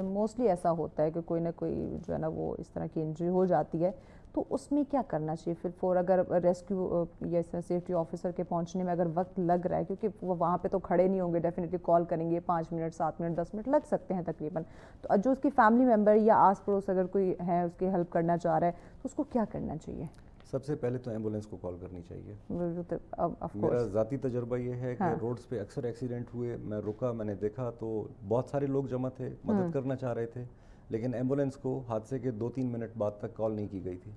[SPEAKER 2] موسٹلی ایسا ہوتا ہے کہ کوئی نہ کوئی جو ہے نا وہ اس طرح کی انجری ہو جاتی ہے, تو اس میں کیا کرنا چاہیے پھر فور اگر ریسکیو یا سیفٹی آفیسر کے پہنچنے میں اگر وقت لگ رہا ہے, کیونکہ وہ وہاں پہ تو کھڑے نہیں ہوں گے, ڈیفینیٹلی کال کریں گے, 5 منٹ 7 منٹ 10 منٹ لگ سکتے ہیں تقریباً. تو جو اس کی فیملی ممبر یا آس پڑوس اگر کوئی ہے اس کی ہیلپ کرنا چاہ رہا ہے تو اس کو کیا کرنا چاہیے؟
[SPEAKER 3] سب سے پہلے تو ایمبولینس کو کال کرنی چاہیے. میرا ذاتی تجربہ یہ ہے کہ روڈز پہ اکثر ایکسیڈنٹ ہوئے, میں رکا, میں نے دیکھا تو بہت سارے لوگ جمع تھے, مدد کرنا چاہ رہے تھے, لیکن ایمبولینس کو حادثے کے 2-3 منٹ بعد تک کال نہیں کی گئی تھی.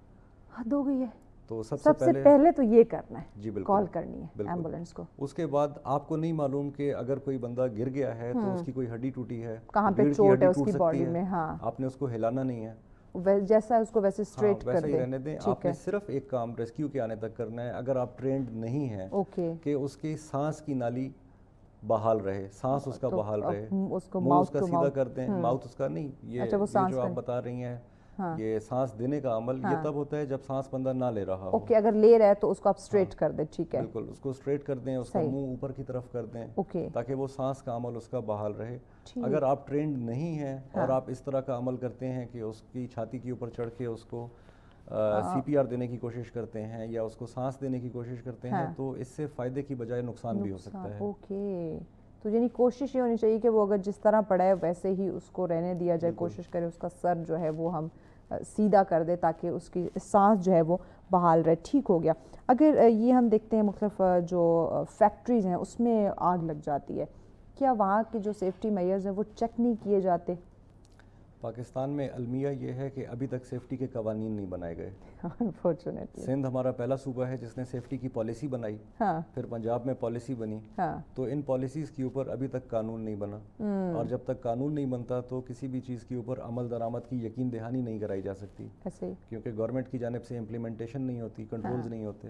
[SPEAKER 2] حد ہو گئی ہے.
[SPEAKER 3] تو سب
[SPEAKER 2] سے پہلے تو یہ کرنا ہے,
[SPEAKER 3] جی بالکل
[SPEAKER 2] کال کرنی ہے ایمبولینس کو.
[SPEAKER 3] اس کے بعد آپ کو نہیں معلوم کہ اگر کوئی بندہ گر گیا ہے تو اس کی کوئی ہڈی ٹوٹی ہے,
[SPEAKER 2] کہاں پہ چوٹ ہے اس کی باڈی میں,
[SPEAKER 3] آپ نے اس کو ہلانا نہیں ہے,
[SPEAKER 2] جیسا اس کو ویسے اسٹریٹ کر
[SPEAKER 3] ہی رہنے دیں. آپ نے صرف ایک کام ریسکیو کے آنے تک کرنا ہے, اگر آپ ٹرینڈ نہیں ہیں کہ اس کی سانس کی نالی بحال رہے, سانس اس کا بحال رہے, منہ اس کا سیدھا کر دیں, ماؤتھ اس کا نہیں. یہ جو آپ بتا رہی ہیں یہ سانس دینے کا عمل یہ تب ہوتا ہے جب سانس بندہ نہ لے رہا ہو.
[SPEAKER 2] اوکے, اگر لے رہا ہے تو اس کو آپ اسٹریٹ کر دیں. ٹھیک ہے,
[SPEAKER 3] بالکل, اس کو اسٹریٹ کر دیں, اس کا منہ اوپر کی طرف کر دیں تاکہ وہ سانس کا عمل اس کا بحال رہے. اگر آپ ٹرینڈ نہیں ہیں اور آپ اس طرح کا عمل کرتے ہیں کہ اس کی چھاتی کے اوپر چڑھ کے اس کو سی پی آر دینے کی کوشش کرتے ہیں یا اس کو سانس دینے کی کوشش کرتے ہیں تو اس سے فائدے کی بجائے نقصان بھی ہو سکتا ہے.
[SPEAKER 2] اوکے, تو یعنی کوشش یہ ہونی چاہیے کہ وہ اگر جس طرح پڑا ہے ویسے ہی اس کو رہنے دیا جائے, کوشش کرے اس کا سر جو ہے وہ ہم سیدھا کر دے تاکہ اس کی سانس جو ہے وہ بحال رہے. ٹھیک ہو گیا. اگر یہ ہم دیکھتے ہیں مختلف جو فیکٹریز ہیں اس میں آگ لگ جاتی ہے, کیا وہاں کے جو سیفٹی میئرز ہیں وہ چیک نہیں کیے جاتے؟
[SPEAKER 3] پاکستان میں المیہ یہ ہے کہ ابھی تک سیفٹی کے قوانین نہیں بنائے گئے.
[SPEAKER 2] انفارچونیٹلی
[SPEAKER 3] سندھ ہمارا پہلا صوبہ ہے جس نے سیفٹی کی پالیسی بنائی, پھر پنجاب میں پالیسی بنی, تو ان پالیسیز کے اوپر ابھی تک قانون نہیں بنا. اور جب تک قانون نہیں بنتا تو کسی بھی چیز کے اوپر عمل درآمد کی یقین دہانی نہیں کرائی جا سکتی, کیونکہ گورنمنٹ کی جانب سے امپلیمنٹیشن نہیں ہوتی, کنٹرولز نہیں ہوتے.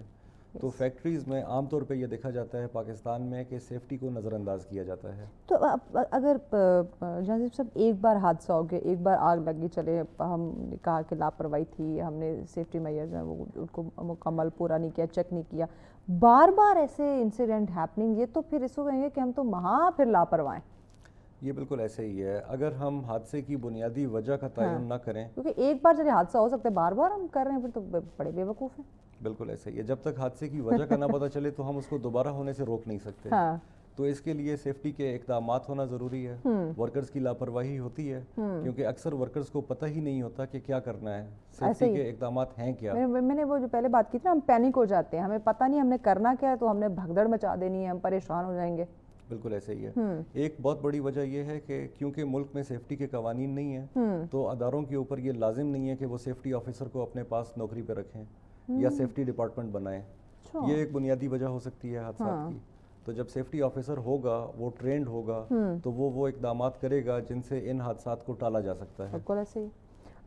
[SPEAKER 3] تو فیکٹریز میں عام طور پہ یہ دیکھا جاتا ہے پاکستان میں کہ سیفٹی کو نظر انداز کیا جاتا ہے.
[SPEAKER 2] تو اگر جہاں صاحب ایک بار حادثہ ہو گیا, ایک بار آگ لگی, چلے ہم نے کہا کہ لاپرواہی تھی, ہم نے سیفٹی میئرز ہیں وہ ان کو مکمل پورا نہیں کیا, چیک نہیں کیا, بار بار ایسے انسیڈنٹ ہیپننگ, یہ تو پھر اس کو کہیں گے کہ ہم تو وہاں پھر لاپرواہ ہیں.
[SPEAKER 3] یہ بالکل ایسے ہی ہے. اگر ہم حادثے کی بنیادی وجہ کا تعین نہ کریں,
[SPEAKER 2] کیونکہ ایک بار چلے حادثہ ہو سکتا ہے, بار بار ہم کر رہے ہیں پھر تو بڑے بے وقوف ہیں.
[SPEAKER 3] بالکل ایسے ہی ہے. جب تک حادثے کی وجہ کا نہ پتہ چلے تو ہم اس کو دوبارہ ہونے سے روک نہیں سکتے. تو اس کے لیے سیفٹی کے اقدامات ہونا ضروری ہے. ورکرز کی لاپرواہی ہوتی ہے کیونکہ اکثر ورکرز کو پتہ ہی نہیں ہوتا کہ کیا کرنا ہے, سیفٹی کے اقدامات ہیں کیا.
[SPEAKER 2] میں نے وہ جو پہلے بات کی تھی نا, ہم پینک ہو جاتے ہیں, ہمیں پتہ نہیں ہم نے کرنا کیا ہے, تو ہم نے بھگدڑ مچا دینی ہے, ہم پریشان ہو جائیں گے.
[SPEAKER 3] بالکل ایسے ہی ہے. ایک بہت بڑی وجہ یہ ہے کہ کیونکہ ملک میں سیفٹی کے قوانین نہیں ہیں تو اداروں کے اوپر یہ لازم نہیں ہے کہ وہ سیفٹی آفیسر کو اپنے پاس نوکری پہ رکھیں یا سیفٹی ڈپارٹمنٹ بنائیں. یہ ایک بنیادی وجہ ہو سکتی ہے حادثات کی. تو جب سیفٹی آفیسر ہوگا, وہ ٹرینڈ ہوگا, تو وہ اقدامات کرے گا جن سے ان حادثات کو ٹالا جا سکتا ہے.
[SPEAKER 2] بالکل ایسے ہی.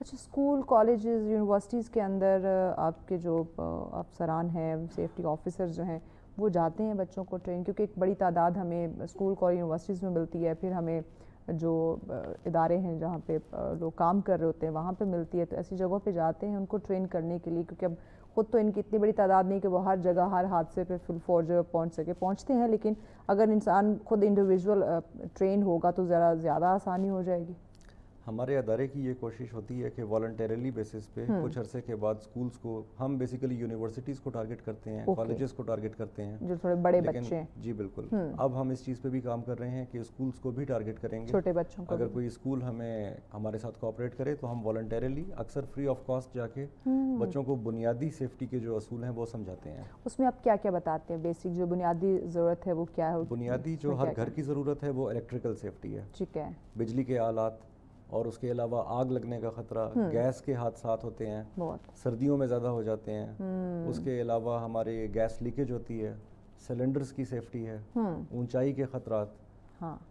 [SPEAKER 2] اچھا اسکول کالجز یونیورسٹیز کے اندر آپ کے جو افسران ہیں سیفٹی آفیسر جو ہیں وہ جاتے ہیں بچوں کو ٹرین، کیونکہ ایک بڑی تعداد ہمیں اسکول کالج یونیورسٹیز میں ملتی ہے، پھر ہمیں جو ادارے ہیں جہاں پہ لوگ کام کر رہے ہوتے ہیں وہاں پہ ملتی ہے، تو ایسی جگہوں پہ جاتے ہیں ان کو ٹرین کرنے کے لیے، کیونکہ اب خود تو ان کی اتنی بڑی تعداد نہیں کہ وہ ہر جگہ ہر حادثے پہ فل فور جگہ پہنچ سکے، پہنچتے ہیں لیکن اگر انسان خود انڈیویژول ٹرین ہوگا تو ذرا زیادہ آسانی ہو جائے گی۔
[SPEAKER 3] ہمارے ادارے کی یہ کوشش ہوتی ہے کہ والنٹیرلی بیسس پہ کچھ عرصے کے بعد سکولز کو، ہم بیسیکلی یونیورسٹیز کو ٹارگٹ کرتے ہیں، کالجز کو ٹارگٹ کرتے ہیں
[SPEAKER 2] جو تھوڑے بڑے بچے ہیں۔
[SPEAKER 3] جی بالکل، اب ہم اس چیز پہ بھی کام کر رہے ہیں کہ اسکولز کو بھی ٹارگٹ کریں گے،
[SPEAKER 2] چھوٹے بچوں کو۔
[SPEAKER 3] اگر کوئی اسکول ہمارے ساتھ کوآپریٹ کرے تو ہم والنٹیرلی اکثر فری آف کاسٹ جا کے بچوں کو بنیادی سیفٹی کے جو اصول ہیں وہ سمجھاتے ہیں۔
[SPEAKER 2] اس میں آپ کیا کیا بتاتے ہیں؟ بیسک جو بنیادی ضرورت ہے وہ کیا ہے؟
[SPEAKER 3] بنیادی جو ہر گھر کی ضرورت ہے وہ الیکٹریکل سیفٹی ہے،
[SPEAKER 2] ٹھیک ہے،
[SPEAKER 3] بجلی کے آلات، اور اس کے علاوہ آگ لگنے کا خطرہ، گیس کے حادثات ہوتے ہیں، سردیوں میں زیادہ ہو جاتے ہیں، اس کے علاوہ ہمارے گیس لیکیج ہوتی ہے، سلنڈرز کی سیفٹی ہے، اونچائی کے خطرات،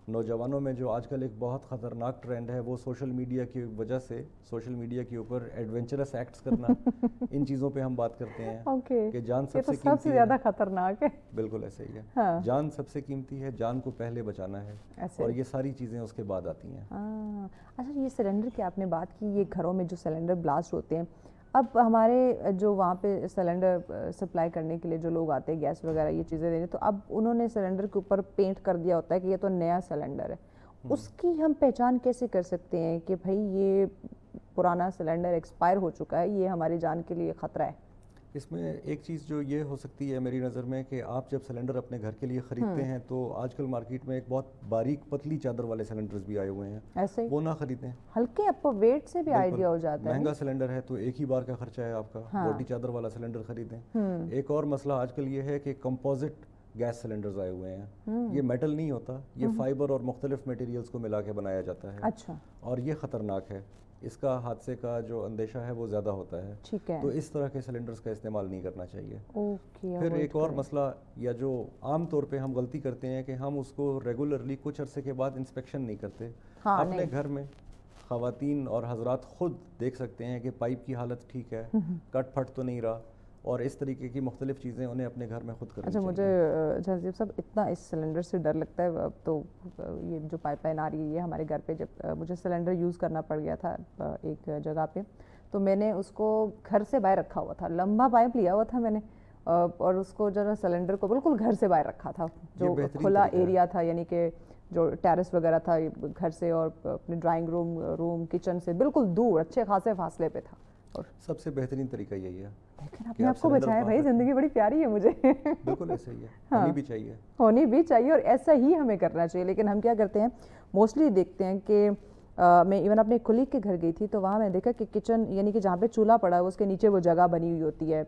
[SPEAKER 3] نوجوانوں میں جو آج کل ایک بہت خطرناک ٹرینڈ ہے وہ سوشل میڈیا کی وجہ سے سوشل میڈیا کے اوپر ایڈونچرس ایکٹس کرنا، ان چیزوں پہ ہم بات کرتے ہیں کہ جان سب سے قیمتی ہے،
[SPEAKER 2] زیادہ خطرناک ہے۔
[SPEAKER 3] بالکل ایسے ہی ہے، جان سب سے قیمتی ہے، جان کو پہلے بچانا ہے، اور یہ ساری چیزیں اس کے بعد آتی ہیں۔
[SPEAKER 2] اچھا یہ سلنڈر کی آپ نے بات کی، یہ گھروں میں جو سلنڈر بلاسٹ ہوتے ہیں، اب ہمارے جو وہاں پہ سلنڈر سپلائی کرنے کے لیے جو لوگ آتے ہیں گیس وغیرہ یہ چیزیں دینے، تو اب انہوں نے سلنڈر کے اوپر پینٹ کر دیا ہوتا ہے کہ یہ تو نیا سلنڈر ہے، اس کی ہم پہچان کیسے کر سکتے ہیں کہ بھائی یہ پرانا سلنڈر ایکسپائر ہو چکا ہے، یہ ہماری جان کے لیے خطرہ ہے؟
[SPEAKER 3] اس میں ایک چیز جو یہ ہو سکتی ہے میری نظر میں کہ آپ جب سلنڈر اپنے گھر کے لیے خریدتے ہیں تو آج کل مارکیٹ میں ایک بہت باریک پتلی چادر والے سلنڈرز بھی آئے ہوئے ہیں،
[SPEAKER 2] ایسے
[SPEAKER 3] وہ نہ خریدیں،
[SPEAKER 2] ہلکے آپ کو ویٹ سے بھی آئیڈیا ہو جاتا ہے،
[SPEAKER 3] مہنگا سلنڈر ہے تو ایک ہی بار کا خرچہ ہے آپ کا، موٹی چادر والا سلنڈر خریدیں۔ ایک اور مسئلہ آج کل یہ ہے کہ کمپوزٹ گیس سلنڈرز آئے ہوئے ہیں، یہ میٹل نہیں ہوتا، یہ فائبر اور مختلف میٹیریلز کو ملا کے بنایا جاتا ہے،
[SPEAKER 2] اچھا، اور
[SPEAKER 3] یہ خطرناک ہے، اس کا حادثے کا جو اندیشہ ہے وہ زیادہ ہوتا ہے،
[SPEAKER 2] ٹھیک ہے،
[SPEAKER 3] تو اس طرح کے سلنڈرز کا استعمال نہیں کرنا چاہیے۔
[SPEAKER 2] اوکے،
[SPEAKER 3] پھر ایک اور مسئلہ یا جو عام طور پہ ہم غلطی کرتے ہیں کہ ہم اس کو ریگولرلی کچھ عرصے کے بعد انسپیکشن نہیں کرتے، اپنے گھر میں خواتین اور حضرات خود دیکھ سکتے ہیں کہ پائپ کی حالت ٹھیک ہے، کٹ پھٹ تو نہیں رہا، اور اس طریقے کی مختلف چیزیں انہیں اپنے گھر میں خود کرنی چاہیے۔
[SPEAKER 2] اچھا مجھے جہازیب صاحب اتنا اس سلنڈر سے ڈر لگتا ہے، اب تو یہ جو پائپ لائن آ رہی ہے یہ ہمارے گھر پہ جب مجھے سلنڈر یوز کرنا پڑ گیا تھا ایک جگہ پہ، تو میں نے اس کو گھر سے باہر رکھا ہوا تھا، لمبا پائپ لیا ہوا تھا میں نے، اور اس کو جو سلنڈر کو بالکل گھر سے باہر رکھا تھا، جو کھلا ایریا تھا، یعنی کہ جو ٹیرس وغیرہ تھا گھر سے اور اپنے ڈرائنگ روم کچن سے بالکل دور اچھے خاصے فاصلے پہ تھا، اور
[SPEAKER 3] سب سے بہترین طریقہ یہی ہے۔
[SPEAKER 2] لیکن اپنے آپ کو بچائے بھائی، زندگی بڑی پیاری ہے مجھے۔
[SPEAKER 3] بالکل ایسا ہی ہے، ہونی بھی چاہیے،
[SPEAKER 2] ہونی بھی چاہیے، اور ایسا ہی ہمیں کرنا چاہیے، لیکن ہم کیا کرتے ہیں موسٹلی دیکھتے ہیں کہ میں ایون اپنے کلیگ کے گھر گئی تھی تو وہاں میں دیکھا کہ کچن یعنی کہ جہاں پہ چولہا پڑا ہے اس کے نیچے وہ جگہ بنی ہوئی ہوتی ہے،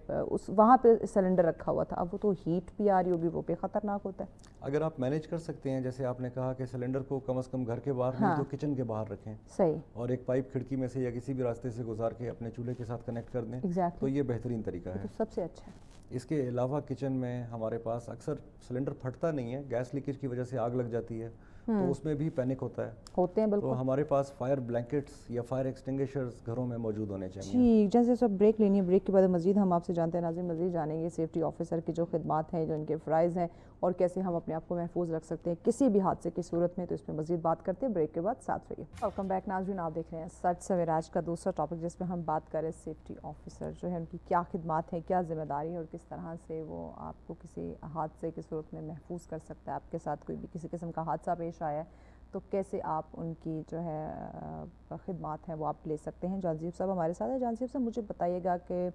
[SPEAKER 2] وہاں پہ سلنڈر رکھا ہوا تھا، اب وہ تو ہیٹ بھی آ رہی ہوگی، وہ بھی خطرناک ہوتا ہے۔
[SPEAKER 3] اگر آپ مینیج کر سکتے ہیں، جیسے آپ نے کہا کہ سلنڈر کو کم از کم گھر کے باہر نہیں تو کچن کے باہر رکھیں،
[SPEAKER 2] صحیح،
[SPEAKER 3] اور ایک پائپ کھڑکی میں سے یا کسی بھی راستے سے گزار کے اپنے چولہے کے ساتھ کنیکٹ کر دیں، تو یہ بہترین طریقہ ہے،
[SPEAKER 2] سب سے اچھا ہے۔
[SPEAKER 3] اس کے علاوہ کچن میں ہمارے پاس اکثر سلنڈر پھٹتا نہیں ہے، گیس لیکیج کی وجہ سے آگ لگ جاتی ہے، تو اس میں بھی پینک ہوتا ہے،
[SPEAKER 2] ہوتے ہیں بالکل،
[SPEAKER 3] تو ہمارے پاس فائر بلینکٹس یا فائر ایکسٹنگشرز گھروں میں موجود ہونے چاہیے۔
[SPEAKER 2] جی، جیسے سب بریک لینی ہے، بریک کے بعد مزید ہم آپ سے جانتے ہیں ناظرین، مزید جانیں گے سیفٹی آفیسر کی جو خدمات ہیں، جو ان کے فرائض ہیں، اور کیسے ہم اپنے آپ کو محفوظ رکھ سکتے ہیں کسی بھی حادثے کی صورت میں، تو اس میں مزید بات کرتے ہیں بریک کے بعد، ساتھ رہیے۔ ویلکم بیک ناظرین، آپ دیکھ رہے ہیں سچ سویرے، آج کا دوسرا ٹاپک جس میں ہم بات کر رہے ہیں سیفٹی آفیسر جو ہے ان کی کیا خدمات ہیں، کیا ذمہ داری ہے، اور کس طرح سے وہ آپ کو کسی حادثے کی صورت میں محفوظ کر سکتا ہے۔ آپ کے ساتھ کوئی بھی کسی قسم کا حادثہ پیش آیا ہے تو کیسے آپ ان کی جو ہے خدمات ہیں وہ آپ لے سکتے ہیں۔ جہازیب صاحب ہمارے ساتھ ہیں۔ جہازیب صاحب مجھے بتائیے گا کہ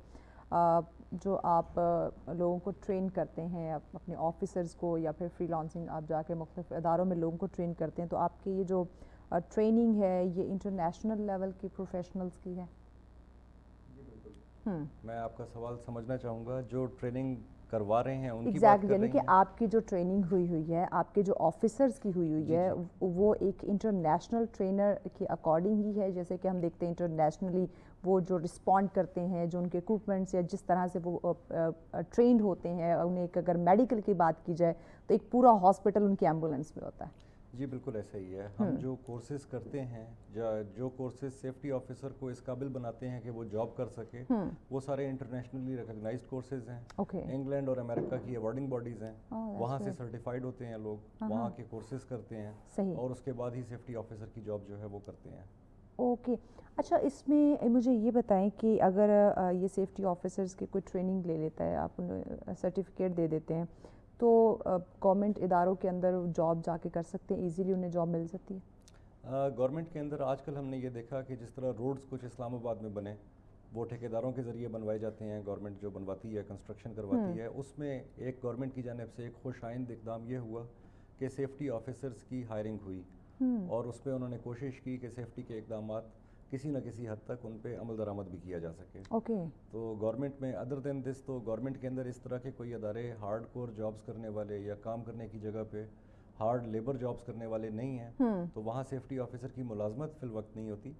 [SPEAKER 2] جو آپ لوگوں کو ٹرین کرتے ہیں، اپنے آفیسرز کو، یا پھر فری لانسنگ آپ جا کے مختلف اداروں میں لوگوں کو ٹرین کرتے ہیں، تو آپ کی یہ جو ٹریننگ ہے یہ انٹرنیشنل لیول کی پروفیشنلز کی ہے؟
[SPEAKER 3] جی بالکل، میں آپ کا سوال سمجھنا چاہوں گا، جو ٹریننگ کروا رہے ہیں ان کی بات کر رہے ہیں،
[SPEAKER 2] یعنی کہ آپ کی جو ٹریننگ ہوئی ہے، آپ کے جو آفیسرز کی ہوئی ہے، وہ ایک انٹرنیشنل ٹرینر کے اکارڈنگ ہی ہے، جیسے کہ ہم دیکھتے ہیں انٹرنیشنلی وہ جو رسپونڈ کرتے ہیں، جو ان کے اکوپمنٹس یا جس طرح سے وہ ٹرینڈ ہوتے ہیں، انہیں اگر میڈیکل کی بات کی جائے تو ایک پورا ہاسپٹل ان کی ایمبولینس میں ہوتا ہے۔
[SPEAKER 3] جی بالکل ایسا ہی ہے. ہم جو کورسز کرتے ہیں جو کورسز سیفٹی آفیسر کو اس قابل بناتے ہیں کہ وہ جاب کر سکے, وہ سارے انٹرنیشنلی ریکگنائزڈ کورسز ہیں. انگلینڈ اور امریکہ کی ایوارڈنگ باڈیز ہیں, وہاں سے سرٹیفائڈ ہوتے ہیں لوگ, وہاں کے کورسز کرتے ہیں اور اس کے بعد ہی سیفٹی آفیسر کی جاب جو ہے وہ کرتے ہیں.
[SPEAKER 2] اوکے. اچھا, اس میں مجھے یہ بتائیں کہ اگر یہ سیفٹی آفیسرز کی کوئی ٹریننگ لے لیتا ہے, آپ انہیں سرٹیفکیٹ دے دیتے ہیں, تو گورنمنٹ اداروں کے اندر جاب جا کے کر سکتے ہیں, ایزیلی انہیں جاب مل سکتی ہے؟
[SPEAKER 3] گورنمنٹ کے اندر آج کل ہم نے یہ دیکھا کہ جس طرح روڈز کچھ اسلام آباد میں بنے, وہ ٹھیکیداروں کے ذریعے بنوائے جاتے ہیں, گورنمنٹ جو بنواتی ہے, کنسٹرکشن کرواتی ہے, اس میں ایک گورنمنٹ کی جانب سے ایک خوش آئند اقدام یہ ہوا کہ سیفٹی آفیسرز کی ہائرنگ ہوئی, اور اس پہ انہوں نے کوشش کی کہ سیفٹی کے اقدامات کسی نہ کسی حد تک ان پہ عمل درآمد بھی کیا جا سکے. تو گورنمنٹ میں ادر دین دس, تو گورنمنٹ کے اندر اس طرح کے کوئی ادارے ہارڈ کور جابز کرنے والے یا کام کرنے کی جگہ پہ ہارڈ لیبر جابز کرنے والے نہیں ہیں, تو وہاں سیفٹی آفیسر کی ملازمت فی الوقت نہیں ہوتی.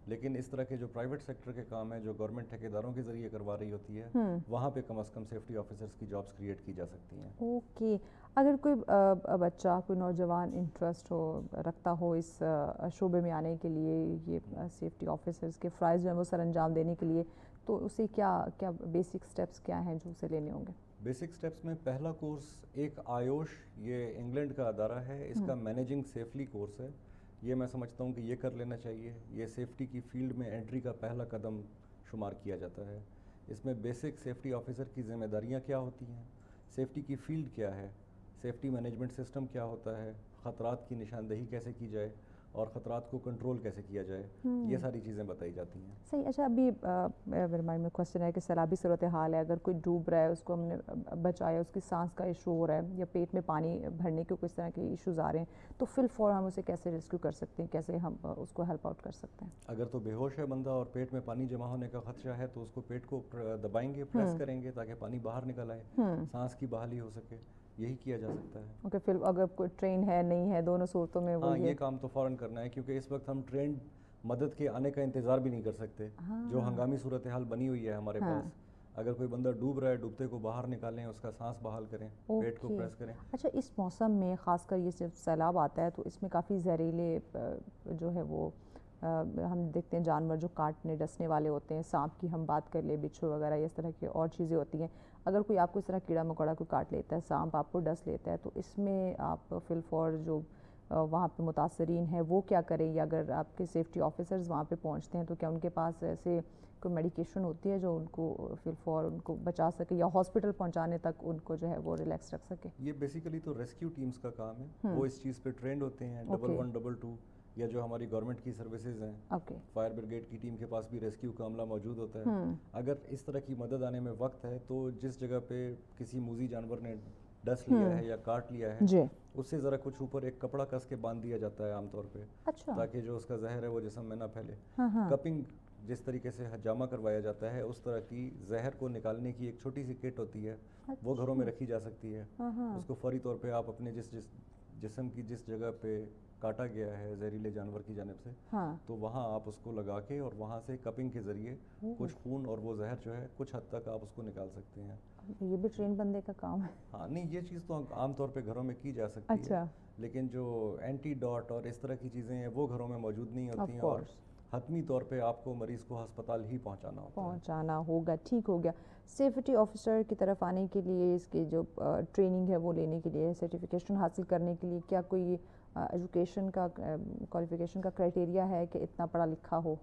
[SPEAKER 3] لیکن اس طرح کے جو پرائیویٹ سیکٹر کے کام ہیں جو گورنمنٹ ٹھیکیداروں کے ذریعے کروا رہی ہوتی ہے, وہاں پہ کم از کم سیفٹی آفیسرز کی جابز کریٹ کی جا سکتی ہیں.
[SPEAKER 2] اوکے. اگر کوئی بچہ, کوئی نوجوان انٹرسٹ رکھتا ہو اس شعبے میں آنے کے لیے, یہ سیفٹی آفیسرز کے فرائض جو ہیں وہ سر انجام دینے کے لیے, تو اسے کیا بیسک سٹیپس کیا ہیں جو اسے لینے ہوں گے؟
[SPEAKER 3] بیسک سٹیپس میں پہلا کورس ایک آیوش, یہ انگلینڈ کا ادارہ ہے, اس کا مینیجنگ سیفلی کورس ہے. یہ میں سمجھتا ہوں کہ یہ کر لینا چاہیے. یہ سیفٹی کی فیلڈ میں انٹری کا پہلا قدم شمار کیا جاتا ہے. اس میں بیسک سیفٹی آفیسر کی ذمہ داریاں کیا ہوتی ہیں, سیفٹی کی فیلڈ کیا ہے, سیفٹی مینجمنٹ سسٹم کیا ہوتا ہے, خطرات کی نشاندہی کیسے کی جائے اور خطرات کو کنٹرول کیسے کیا جائے, یہ ساری چیزیں بتائی جاتی ہیں.
[SPEAKER 2] صحیح. اچھا, ابھی میرے مائنڈ میں کوشچن ہے کہ سیلابی صورتحال ہے, اگر کوئی ڈوب رہا ہے, اس کو ہم نے بچایا, اس کی سانس کا ایشو ہو رہا ہے یا پیٹ میں پانی بھرنے کے کس طرح کے ایشوز آ رہے ہیں, تو فی الفور ہم اسے کیسے ریسکیو کر سکتے ہیں, کیسے ہم اس کو ہیلپ آؤٹ کر سکتے ہیں؟
[SPEAKER 3] اگر تو بے ہوش ہے بندہ اور پیٹ میں پانی جمع ہونے کا خدشہ ہے, تو اس کو پیٹ کو دبائیں گے, پریس کریں گے تاکہ پانی باہر نکل آئے, سانس کی بحالی ہو سکے. یہی کیا جا سکتا ہے.
[SPEAKER 2] اوکے. پھر اگر کوئی ٹرین ہے نہیں ہے, دونوں صورتوں میں وہ
[SPEAKER 3] یہ کام تو فوراً کرنا ہے, کیونکہ اس وقت ہم ٹرینڈ مدد کے آنے کا انتظار بھی نہیں کر سکتے. جو ہنگامی صورتحال بنی ہوئی ہے ہمارے پاس, اگر کوئی بندہ ڈوب رہا ہے, ڈوبتے کو باہر نکالیں, اس کا سانس بحال کریں, پیٹ کو پریس کریں.
[SPEAKER 2] اچھا, اس موسم میں خاص کر یہ صرف سیلاب آتا ہے, تو اس میں کافی زہریلے جو ہے وہ ہم دیکھتے ہیں جانور جو کاٹنے ڈسنے والے ہوتے ہیں, سانپ کی ہم بات کر لیں, بچھو وغیرہ, اس طرح کی اور چیزیں ہوتی ہیں. اگر کوئی آپ کو اس طرح کیڑا مکوڑا کو کاٹ لیتا ہے, سانپ آپ کو ڈس لیتا ہے, تو اس میں آپ فی الفور جو وہاں پہ متاثرین ہیں وہ کیا کریں, یا اگر آپ کے سیفٹی آفیسرز وہاں پہ پہنچتے ہیں تو کیا ان کے پاس ایسے کوئی میڈیکیشن ہوتی ہے جو ان کو فی الفور ان کو بچا سکے, یا ہاسپٹل پہنچانے تک ان کو جو ہے وہ ریلیکس رکھ سکے؟
[SPEAKER 3] یہ بیسیکلی تو ریسکیو ٹیمز کا کام ہے, وہ اس چیز پہ ٹرینڈ ہوتے ہیں. 112 یا جو ہماری گورنمنٹ کی سروسز ہیں, فائر بریگیڈ کی ٹیم کے پاس بھی ریسکیو کا عملہ موجود ہوتا ہے. اگر اس طرح کی مدد آنے میں وقت ہے, تو جس جگہ پہ کسی موذی جانور نے ڈس لیا ہے یا کاٹ لیا ہے, اس سے ذرا کچھ اوپر ایک کپڑا کس کے باندھ دیا جاتا ہے عام طور پہ, تاکہ جو اس کا زہر ہے وہ جسم میں نہ پھیلے. کپنگ جس طریقے سے حجامہ کروایا جاتا ہے, اس طرح کی زہر کو نکالنے کی ایک چھوٹی سی کٹ ہوتی ہے, وہ گھروں میں رکھی جا سکتی ہے. اس کو فوری طور پہ آپ اپنے جسم کی جس جگہ پہ کاٹا گیا ہے زہریلے جانور کی جانب سے, تو وہاں آپ اس کو لگا کے اور وہاں سے کپنگ کے ذریعے کچھ خون اور وہ زہر جو ہے کچھ حد تک آپ اس کو نکال سکتے ہیں.
[SPEAKER 2] یہ بھی ٹرین بندے کا کام ہے.
[SPEAKER 3] ہاں نہیں, یہ چیز تو عام طور پہ گھروں میں کی جا سکتی ہے, لیکن جو اینٹی ڈاٹ اور اس طرح کی چیزیں ہیں وہ گھروں میں موجود نہیں ہوتی ہیں, اور حتمی طور پہ آپ کو مریض کو ہسپتال ہی پہنچانا ہوگا.
[SPEAKER 2] ٹھیک ہو گیا. سیفٹی آفیسر کی طرف آنے کے لیے, اس کی جو ٹریننگ ہے وہ لینے کے لیے, سرٹیفکیشن حاصل کرنے کے لیے, کیا کوئی ایجوکیشن کا کوالیفیکیشن کا کرائٹیریا ہے کہ اتنا پڑھا لکھا ہو؟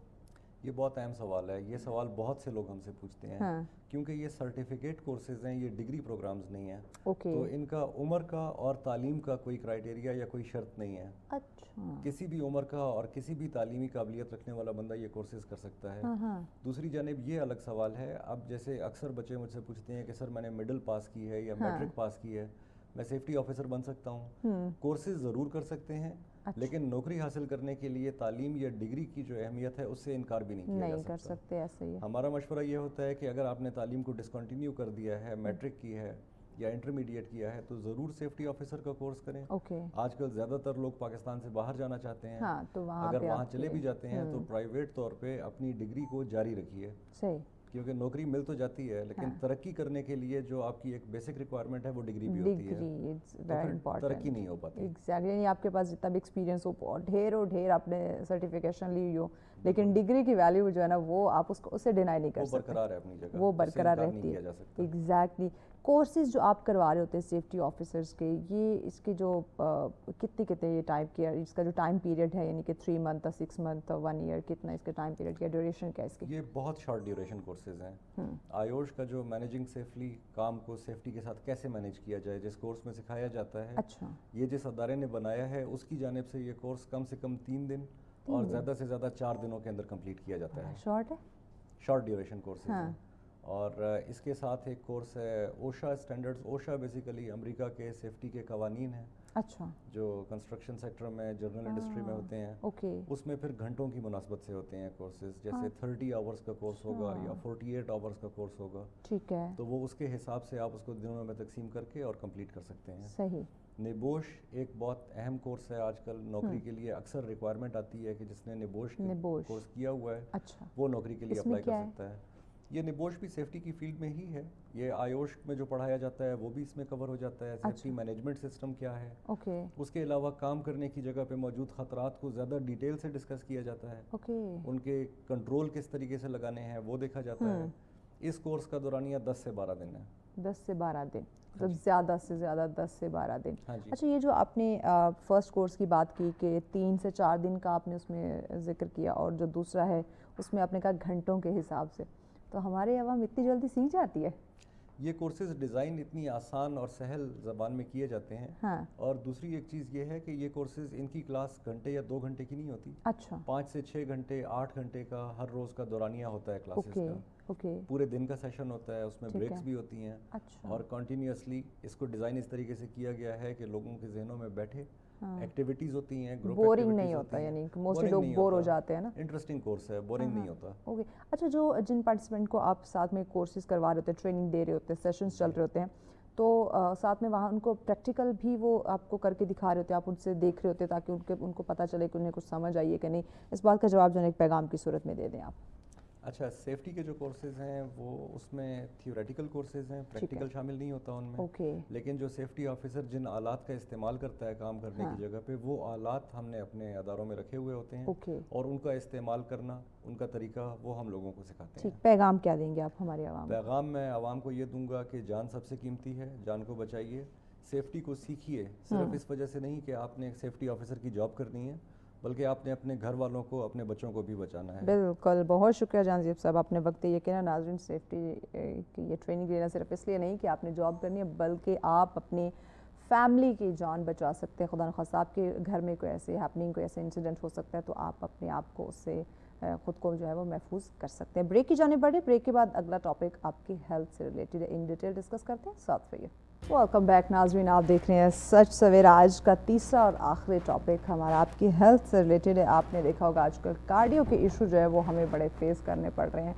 [SPEAKER 3] یہ بہت اہم سوال ہے. یہ سوال بہت سے لوگ ہم سے پوچھتے ہیں, کیونکہ یہ سرٹیفکیٹ کورسز ہیں, یہ ڈگری پروگرامز نہیں ہیں, تو ان کا عمر کا اور تعلیم کا کوئی کرائٹیریا یا کوئی شرط نہیں ہے. کسی بھی عمر کا اور کسی بھی تعلیمی قابلیت رکھنے والا بندہ یہ کورسز کر سکتا ہے. دوسری جانب یہ الگ سوال ہے, اب جیسے اکثر بچے مجھ سے پوچھتے ہیں کہ سر میں نے مڈل پاس کی ہے یا میٹرک پاس کی ہے, میں سیفٹی آفیسر بن سکتا ہوں؟ کورسز ضرور کر سکتے ہیں, لیکن نوکری حاصل کرنے کے لیے تعلیم یا ڈگری کی جو اہمیت ہے اس سے انکار بھی نہیں کیا جا سکتا.
[SPEAKER 2] ایسا ہی ہے.
[SPEAKER 3] ہمارا مشورہ یہ ہوتا ہے کہ اگر آپ نے تعلیم کو ڈسکنٹینیو کر دیا ہے, میٹرک کی ہے یا انٹرمیڈیٹ کیا ہے, تو ضرور سیفٹی آفیسر کا کورس کریں. آج کل زیادہ تر لوگ پاکستان سے باہر جانا چاہتے ہیں, اگر وہاں چلے بھی جاتے ہیں تو پرائیویٹ طور پہ اپنی ڈگری کو جاری رکھیے. کیونکہ نوکری مل تو جاتی ہے لیکن ترقی کرنے کے لیے جو آپ کی ایک بیسک ریکوائرمنٹ ہے وہ ڈگری بھی ہوتی ہے, تو ترقی نہیں ہو پاتی.
[SPEAKER 2] ایگزیکٹلی, یعنی آپ کے پاس جتنا بھی ایکسپیرینس ہو, ڈھیر و ڈھیر آپ نے سرٹیفکیشن لی ہو, لیکن ڈگری کی ویلیو جو ہے نا وہ آپ اسے ڈینائی نہیں کر سکتے,
[SPEAKER 3] وہ برقرار ہے اپنی جگہ,
[SPEAKER 2] وہ برقرار رہتی ہے. ایگزیکٹلی. کورسز جو آپ کروا رہے ہوتے ہیں سیفٹی آفیسرس کے, یہ اس کی جو کتنے یہ ٹائپ کیا, اس کا جو ٹائم پیریڈ ہے یعنی کہ 3 منتھ 6 منتھ 1 ایئر, کتنا اس کا ٹائم پیریڈ کیا, ڈیوریشن کیا اس کی؟
[SPEAKER 3] یہ بہت شارٹ ڈیوریشن کورسز ہیں. آیوش کا جو مینیجنگ سیفلی, کام کو سیفٹی کے ساتھ کیسے مینیج کیا جائے, جس کورس میں سکھایا جاتا ہے,
[SPEAKER 2] اچھا,
[SPEAKER 3] یہ جس ادارے نے بنایا ہے اس کی جانب سے یہ کورس کم سے کم 3 دن اور زیادہ سے زیادہ 4 دنوں کے اندر کمپلیٹ کیا جاتا ہے.
[SPEAKER 2] شارٹ ہے,
[SPEAKER 3] شارٹ ڈیوریشن کورسز ہیں. اور اس کے ساتھ ایک کورس ہے اوشا اسٹینڈرڈز. اوشا بیسیکلی امریکا کے سیفٹی کے قوانین ہیں,
[SPEAKER 2] اچھا,
[SPEAKER 3] جو کنسٹرکشن سیکٹر میں, جنرل انڈسٹری میں ہوتے ہیں.
[SPEAKER 2] اوکے,
[SPEAKER 3] اس میں پھر گھنٹوں کی مناسبت سے ہوتے ہیں کورسز, جیسے 30 آورس کا کورس ہوگا یا 48 آورس کا کورس ہوگا.
[SPEAKER 2] ٹھیک ہے,
[SPEAKER 3] تو وہ اس کے حساب سے آپ اس کو دنوں میں تقسیم کر کے اور کمپلیٹ کر سکتے ہیں.
[SPEAKER 2] صحیح.
[SPEAKER 3] نبوش ایک بہت اہم کورس ہے آج کل نوکری کے لیے. اکثر ریکوائرمنٹ آتی ہے کہ جس نے نبوش کورس کیا ہوا ہے,
[SPEAKER 2] اچھا,
[SPEAKER 3] وہ نوکری کے لیے اپلائی کر سکتا ہے. یہ نبوش بھی سیفٹی کی فیلڈ میں ہی ہے. یہ آیوش میں جو پڑھایا جاتا ہے وہ بھی اس میں کور ہو جاتا ہے. سیفٹی مینجمنٹ سسٹم کیا ہے,
[SPEAKER 2] اوکے,
[SPEAKER 3] اس کے علاوہ کام کرنے کی جگہ پہ موجود خطرات کو زیادہ ڈیٹیل سے ڈسکس کیا جاتا ہے.
[SPEAKER 2] اوکے,
[SPEAKER 3] ان کے کنٹرول کس طریقے سے لگانے ہیں وہ دیکھا جاتا ہے. اس کورس کا دورانیہ 10 سے 12 دن ہے.
[SPEAKER 2] 10 سے 12 دن, مطلب زیادہ سے زیادہ 10 سے 12 دن. اچھا, یہ جو آپ نے فرسٹ کورس کی بات کی کہ 3 سے 4 دن کا آپ نے اس میں ذکر کیا, اور جو دوسرا ہے اس میں آپ نے کہا گھنٹوں کے حساب سے, تو ہمارے عوام اتنی جلدی سیکھ جاتی ہے؟
[SPEAKER 3] یہ کورسز ڈیزائن اتنی آسان اور سہل زبان میں کیے جاتے ہیں. اور دوسری ایک چیز یہ ہے کہ یہ کورسز, ان کی کلاس گھنٹے یا 2 گھنٹے کی نہیں ہوتی.
[SPEAKER 2] اچھا,
[SPEAKER 3] 5 سے 6 گھنٹے 8 گھنٹے کا ہر روز کا دورانیہ ہوتا ہے کلاسز کا.
[SPEAKER 2] اوکے,
[SPEAKER 3] پورے دن کا سیشن ہوتا ہے, اس میں بریکس بھی ہوتی ہیں.
[SPEAKER 2] اچھا,
[SPEAKER 3] اور کنٹینیوسلی اس کو ڈیزائن اس طریقے سے کیا گیا ہے کہ لوگوں کے ذہنوں میں بیٹھے, ایکٹیویٹیز ہوتی ہیں, گروپ
[SPEAKER 2] بورنگ نہیں ہوتا, یعنی موسٹلی لوگ بور ہو جاتے ہیں نا.
[SPEAKER 3] انٹرسٹنگ کورس ہے, بورنگ نہیں ہوتا.
[SPEAKER 2] اوکے. اچھا, جو جن پارٹیسپینٹ کو آپ ساتھ میں کورسز کروا رہے ہوتے ہیں, ٹریننگ دے رہے ہوتے ہیں, سیشنز چل رہے ہوتے ہیں, تو ساتھ میں وہاں ان کو پریکٹیکل بھی وہ آپ کو کر کے دکھا رہے ہوتے ہیں, آپ ان سے دیکھ رہے ہوتے ہیں تاکہ ان کو پتہ چلے کہ انہیں کچھ سمجھ آئیے کہ نہیں. اس بات کا جواب جو ہے ایک پیغام کی صورت میں دے دیں آپ.
[SPEAKER 3] اچھا, سیفٹی کے جو کورسز ہیں وہ اس میں تھیوریٹیکل کورسز ہیں, پریکٹیکل شامل نہیں ہوتا ان میں. لیکن جو سیفٹی آفیسر جن آلات کا استعمال کرتا ہے کام کرنے کی جگہ پہ, وہ آلات ہم نے اپنے اداروں میں رکھے ہوئے ہوتے ہیں, اور ان کا استعمال کرنا, ان کا طریقہ وہ ہم لوگوں کو سکھاتے ہیں.
[SPEAKER 2] پیغام کیا دیں گے آپ ہمارے عوام؟
[SPEAKER 3] پیغام میں عوام کو یہ دوں گا کہ جان سب سے قیمتی ہے, جان کو بچائیے. سیفٹی کو سیکھیے, صرف اس وجہ سے نہیں کہ آپ نے ایک سیفٹی آفیسر کی جاب کرنی ہے, بلکہ آپ نے اپنے گھر والوں کو, اپنے بچوں کو بھی بچانا ہے.
[SPEAKER 2] بالکل, بہت شکریہ جہانزیب صاحب, اپنے وقت یہ کہنا. ناظرین, سیفٹی کی یہ ٹریننگ لینا صرف اس لیے نہیں کہ آپ نے جاب کرنی ہے, بلکہ آپ اپنی فیملی کی جان بچا سکتے ہیں. خدا نخواستہ آپ کے گھر میں کوئی ایسے ہیپننگ, کوئی ایسے انسیڈنٹ ہو سکتا ہے, تو آپ اپنے آپ کو اس سے خود کو جو ہے وہ محفوظ کر سکتے ہیں. بریک کی جانب بڑھے, بریک کے بعد اگلا ٹاپک آپ کی ہیلتھ سے ریلیٹڈ ان ڈیٹیل ڈسکس کرتے ہیں. ساتھ رہیے. ویلکم بیک ناظرین, آپ دیکھ رہے ہیں سچ سویرا. آج کا تیسرا اور آخری ٹاپک ہمارا آپ کی ہیلتھ سے ریلیٹڈ ہے. آپ نے دیکھا ہوگا آج کل کارڈیو کے ایشو جو ہے وہ ہمیں بڑے فیس کرنے پڑ رہے ہیں.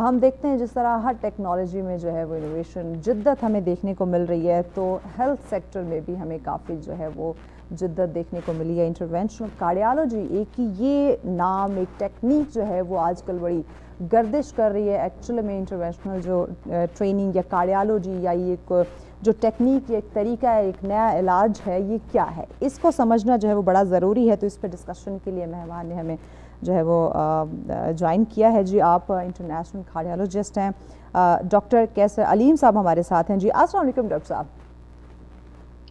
[SPEAKER 2] ہم دیکھتے ہیں جس طرح ہر ٹیکنالوجی میں جو ہے وہ انوویشن, جدت ہمیں دیکھنے کو مل رہی ہے, تو ہیلتھ سیکٹر میں بھی ہمیں کافی جو ہے وہ جدت دیکھنے کو ملی ہے. انٹرونشنل کارڈیالوجی ایک یہ نام, ایک ٹیکنیک جو ہے وہ آج کل بڑی گردش کر رہی ہے. ایکچولی میں انٹرونشنل جو ٹریننگ یا کارڈیالوجی یا یہ ایک جو ٹیکنیک, ایک طریقہ ہے, ایک نیا علاج ہے, یہ کیا ہے, اس کو سمجھنا جو ہے وہ بڑا ضروری ہے. تو اس پہ ڈسکشن کے لیے مہمان نے ہمیں جو ہے وہ جوائن کیا ہے. جی, آپ انٹرنیشنل کارڈیالوجسٹ ہیں, ڈاکٹر کیسر علیم صاحب ہمارے ساتھ ہیں. جی, السلام علیکم ڈاکٹر صاحب.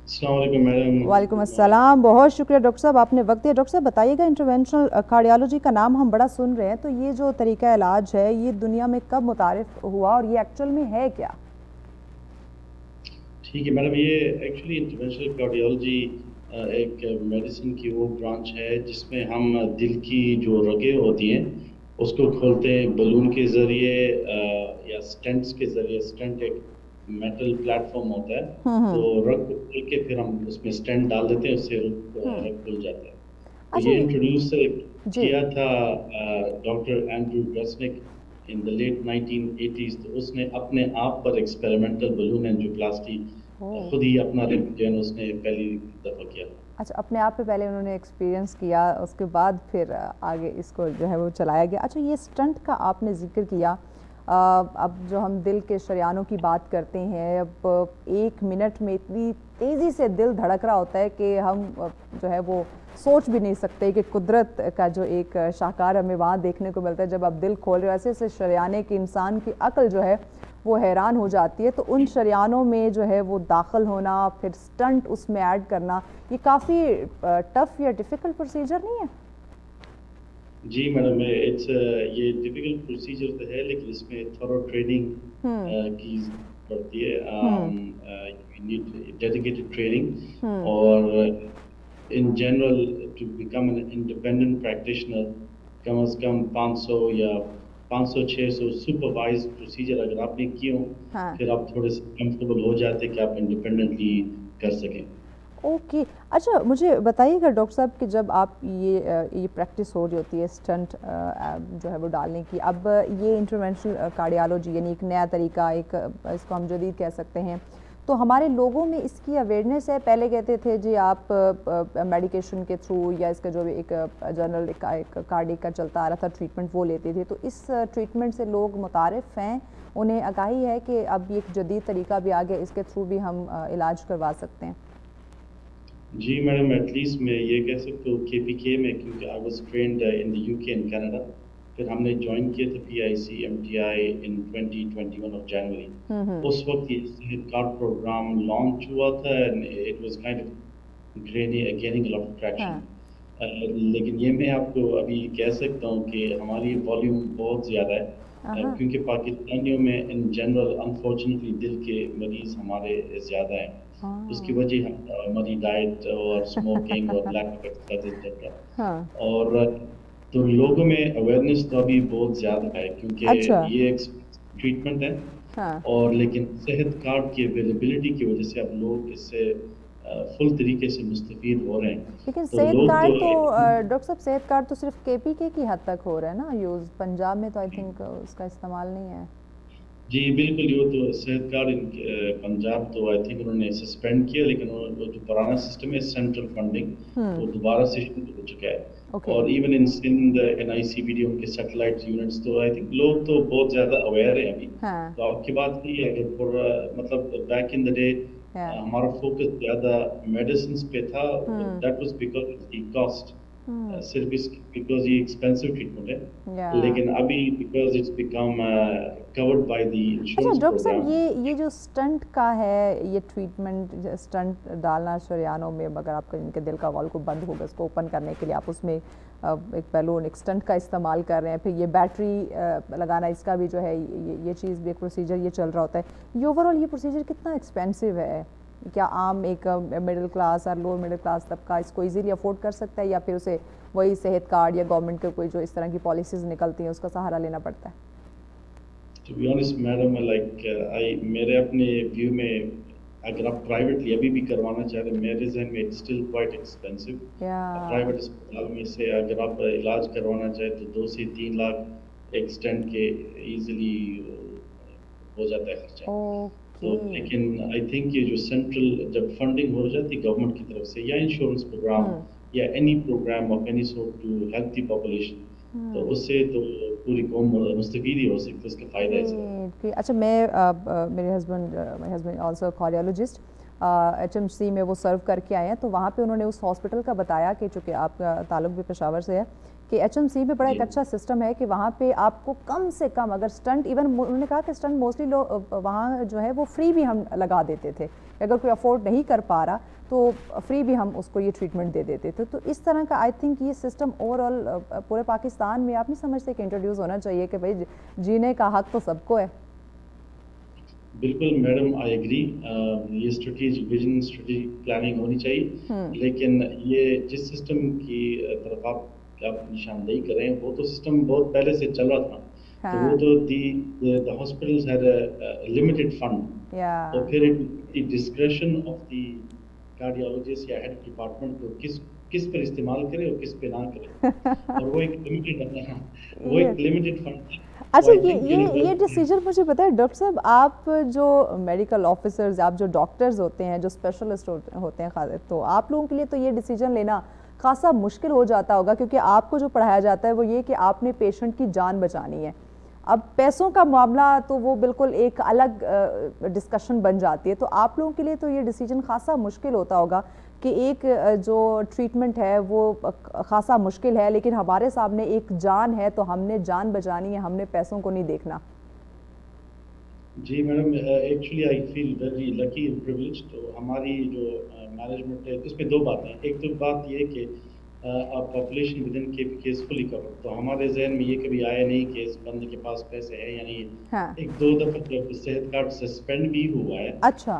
[SPEAKER 4] السلام علیکم میڈم.
[SPEAKER 2] وعلیکم السلام, بہت شکریہ ڈاکٹر صاحب, آپ نے وقت دیا. ڈاکٹر صاحب بتائیے گا, انٹرونشنل کارڈیالوجی کا نام ہم بڑا سن رہے ہیں, تو یہ جو طریقہ علاج ہے یہ دنیا میں کب متعارف ہوا اور یہ ایکچوئل میں ہے کیا؟
[SPEAKER 4] ٹھیک ہے میڈم, یہ ایکچولی انٹرونشنل کارڈیالوجی ایک میڈیسن کی وہ برانچ ہے جس میں ہم دل کی جو رگیں ہوتی ہیں اس کو کھولتے ہیں بلون کے ذریعے یا سٹینٹس کے ذریعے. سٹینٹ ایک میٹل پلیٹ فارم ہوتا ہے, تو رگ کو کھول کے پھر ہم اس میں سٹینٹ ڈال دیتے ہیں, اس سے رگ کھل جاتا ہے. تو یہ انٹروڈیوس کیا تھا doctor Andrew Gruentzig in the late 1980s. تو اس نے اپنے آپ پر ایکسپیریمنٹل بلون اینجیوپلاسٹی خود ہی اپنا جو ہے اس نے پہلی دفعہ کیا.
[SPEAKER 2] اچھا, اپنے آپ پہ پہلے انہوں نے ایکسپیرینس کیا, اس کے بعد پھر آگے اس کو جو ہے وہ چلایا گیا. اچھا, یہ اسٹنٹ کا آپ نے ذکر کیا, اب جو ہم دل کے شریانوں کی بات کرتے ہیں، اب 1 منٹ میں اتنی تیزی سے دل دھڑک رہا ہوتا ہے کہ ہم جو ہے وہ سوچ بھی نہیں سکتے کہ قدرت کا جو ایک شاہکار ہمیں وہاں دیکھنے کو ملتا ہے جب آپ دل کھول رہے ہو، ایسے ایسے شریانے کہ انسان کی عقل جو ہے وہ حیران ہو جاتی ہے. تو ان شریانوں میں جو ہے وہ داخل ہونا، پھر سٹنٹ اس میں ایڈ کرنا، یہ کافی ٹف یا ڈیفیکلٹ پروسیجر نہیں ہے؟
[SPEAKER 4] جی میڈم، یہ ڈیفیکلٹ پروسیجر تو ہے، لیکن اس میں تھورو ٹریننگ کی پڑتی ہے. یو نیڈ ڈیڈیکیٹڈ ٹریننگ، اور in general to become an independent practitioner کم از کم 500 یا 500-600 سپروائز پروسیجر اگر آپ نے کیے ہوں، پھر آپ تھوڑے سے کمفرٹیبل ہو جاتے کہ آپ انڈیپینڈنٹلی کر سکیں.
[SPEAKER 2] اوکے. اچھا مجھے بتائیے گا ڈاکٹر صاحب کہ جب آپ یہ پریکٹس ہو رہی ہوتی ہے اسٹنٹ جو ہے وہ ڈالنے کی، اب یہ انٹرونشنل کارڈیالوجی یعنی ایک نیا طریقہ، ایک اس کو ہم جدید کہہ سکتے ہیں، تو ہمارے لوگوں میں اس کی اویئرنیس ہے؟ پہلے کہتے تھے جی آپ میڈیکیشن کے تھرو یا اس کا جو ایک جنرل ایک کارڈیک کا چلتا آ رہا تھا ٹریٹمنٹ وہ لیتے تھے، تو اس ٹریٹمنٹ سے لوگ متعارف ہیں، انہیں آگاہی ہے کہ اب یہ ایک جدید طریقہ بھی آ گیا، اس کے تھرو بھی ہم علاج کروا سکتے ہیں؟
[SPEAKER 4] جی میڈم، ایٹ لیسٹ میں یہ کہہ سکتا ہوں KPK میں، کیونکہ I was trained in the UK and Canada, پھر ہم نے جوائن کیا تھا PIC MTI in 2021 of January. اس وقت یہ صحت کارڈ پروگرام لانچ ہوا تھا and it was kind of gaining a lot of traction. لیکن یہ میں آپ کو ابھی کہہ سکتا ہوں کہ ہماری والیوم بہت زیادہ ہے، کیونکہ پاکستانیوں میں ان جنرل انفارچونیٹلی دل کے مریض ہمارے زیادہ ہیں. اس کی وجہ ہماری ڈائٹ اور اسموکنگ اور لیک آف ایکسرسائز، اور تو لوگوں میں اویئرنیس تو ابھی بہت زیادہ ہے، کیونکہ یہ ایک ٹریٹمنٹ ہے، اور لیکن صحت کارڈ کی اویلیبلٹی کی وجہ سے اب لوگ اس سے فل طریقے سے مستفید ہو رہے ہیں.
[SPEAKER 2] لیکن صحت کارڈ تو ڈاکٹر صاحب صحت کارڈ تو صرف KPK کی حد تک ہو رہا ہے نا یوز، پنجاب میں تو آئی تھنک اس کا استعمال نہیں ہے.
[SPEAKER 4] جی بالکل، یہ تو صحت کارڈ پنجاب تو آئی تھنک انہوں نے سسپینڈ کیا، لیکن وہ جو پرانا سسٹم ہے سینٹرل فنڈنگ وہ دوبارہ سے شروع ہو چکا ہے. اور ایون ان سندھ NICBD ان کے سیٹلائٹ یونٹس، تو آئی تھنک لوگ تو بہت زیادہ اویئر ہیں ابھی. تو آپ کی بات یہ ہے کہ مطلب بیک ان دا ڈے ہمارا فوکس زیادہ میڈیسنس پہ تھا، that was because of the cost, صرف بیکاز یہ ایکسپینسو ٹریٹمنٹ ہے، لیکن ابھی because it's become covered by the insurance.
[SPEAKER 2] Doctor صاحب یہ جو اسٹنٹ کا ہے یہ ٹریٹمنٹ، اسٹنٹ ڈالنا شریانوں میں، اگر آپ کا ان کے دل کا وال کو بند ہوگا اس کو اوپن کرنے کے لیے آپ اس میں ایک بیلون ایک اسٹنٹ کا استعمال کر رہے ہیں، پھر یہ بیٹری لگانا، اس کا بھی جو ہے یہ چیز بھی ایک پروسیجر یہ چل رہا ہوتا ہے. یہ اوور آل یہ پروسیجر کتنا ایکسپینسو ہے؟ کیا عام ایک مڈل کلاس اور لوور مڈل کلاس طبقہ اس کو ایزیلی افورڈ کر سکتا ہے، یا پھر اسے وہی صحت کارڈ یا گورنمنٹ کے کوئی جو اس طرح کی پالیسیز نکلتی ہیں اس کا سہارا لینا پڑتا ہے؟
[SPEAKER 4] To be honest madam, like میرے اپنے ویو میں اگر آپ پرائیویٹلی ابھی بھی کروانا چاہ رہے ہیں، میرے ذہن میں it's still quite expensive. Private اسپتال میں سے اگر آپ علاج کروانا چاہیں تو 2 سے 3 لاکھ ایک اسٹنٹ کے ایزیلی ہو جاتا ہے خرچہ. تو لیکن آئی تھنک یہ جو سینٹرل جب فنڈنگ ہو جاتی ہے گورنمنٹ کی طرف سے یا انشورنس پروگرام یا any programme of any sort to help the population, تو اس سے تو پوری قوم مستفید ہی ہو سکتی ہے، اس کا فائدہ ہے.
[SPEAKER 2] اچھا میں میرے ہسبینڈ آلسو کارڈیالوجسٹ HMC میں وہ سرو کر کے آئے ہیں، تو وہاں پہ انہوں نے اس ہاسپٹل کا بتایا کہ چونکہ آپ کا تعلق بھی پشاور سے ہے کہ HMC میں بڑا ایک اچھا سسٹم ہے کہ وہاں پہ آپ کو کم سے کم اگر اسٹنٹ، ایون انہوں نے کہا کہ اسٹنٹ موسٹلی لوگ وہاں جو ہے وہ فری بھی ہم لگا دیتے تھے، اگر کوئی افورڈ نہیں کر پا رہا تو فری بھی ہم اس کو یہ ٹریٹمنٹ دے دیتے تھے. تو اس طرح کا آئی تھنک یہ سسٹم اوور آل پورے پاکستان میں آپ نہیں سمجھتے کہ انٹروڈیوس ہونا چاہیے کہ بھائی جینے کا حق تو سب کو ہے؟
[SPEAKER 4] بالکل میڈم، آئی ایگری. یہ اسٹریٹجک ویژن، اسٹریٹجک پلاننگ ہونی چاہیے، لیکن یہ جس سسٹم کی طرف آپ نشاندہی کر رہے ہیں وہ تو سسٹم بہت پہلے سے چل رہا تھا. تو وہ تو the hospitals had a limited fund. تو پھر ڈسکریشن آف دی کارڈیالوجسٹ یا ہیڈ ڈپارٹمنٹ کو کس پر استعمال کرے اور کس پہ نہ کرے، اور وہ ایک لمیٹڈ فنڈ.
[SPEAKER 2] اچھا یہ ڈیسیجن مجھے پتا ہے ڈاکٹر صاحب، آپ جو میڈیکل آفیسرز، آپ جو ڈاکٹرز ہوتے ہیں، جو اسپیشلسٹ ہوتے ہیں، تو آپ لوگوں کے لیے تو یہ ڈیسیجن لینا خاصا مشکل ہو جاتا ہوگا، کیونکہ آپ کو جو پڑھایا جاتا ہے وہ یہ کہ آپ نے پیشنٹ کی جان بچانی ہے. اب پیسوں کا معاملہ تو وہ بالکل ایک الگ ڈسکشن بن جاتی ہے. تو آپ لوگوں کے لیے تو یہ ڈیسیجن خاصا مشکل ہوتا ہوگا کہ ایک جو ٹریٹمنٹ ہے وہ خاصا مشکل ہے, لیکن ہمارے سامنے ایک جان ہے تو ہم نے جان بچانی ہے, ہم نے پیسوں کو نہیں دیکھنا.
[SPEAKER 4] جی madam, actually I feel very lucky and privilege. تو ہماری جو مینجمنٹ ہے اس میں دو باتیں ہیں. ایک تو بات یہ کہ پاپولیشن ود ان KPK از فلی کور. تو ہمارے ذہن میں یہ کبھی آیا نہیں کہ اس بندے کے پاس پیسے ہیں, یعنی ایک دو دفعہ جب صحت کارڈ سسپینڈ بھی ہوا ہے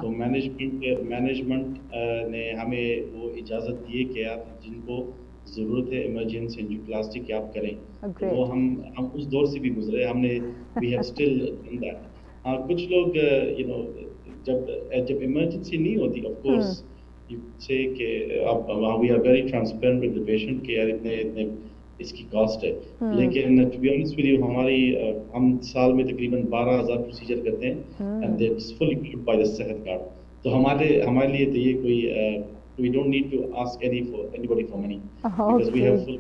[SPEAKER 4] تو مینجمنٹ نے ہمیں وہ اجازت دی کہ آپ جن کو ضرورت ہے ایمرجنسی انجیوپلاسٹی کی آپ کریں. وہ ہم اس دور سے بھی گزرے, ہم نے we have still done that. ہاں کچھ لوگ جب ایمرجنسی نہیں ہوتی آف کورس یو سے کہ we are very transparent with the patient کہ یار اتنے اس کی کاسٹ ہے. لیکن to be honest with you ہم سال میں تقریباً 12,000 پروسیجر کرتے ہیں and that is fully covered by the صحت کارڈ. تو ہمارے لیے تو یہ کوئی we don't need to ask anybody for money because we have full.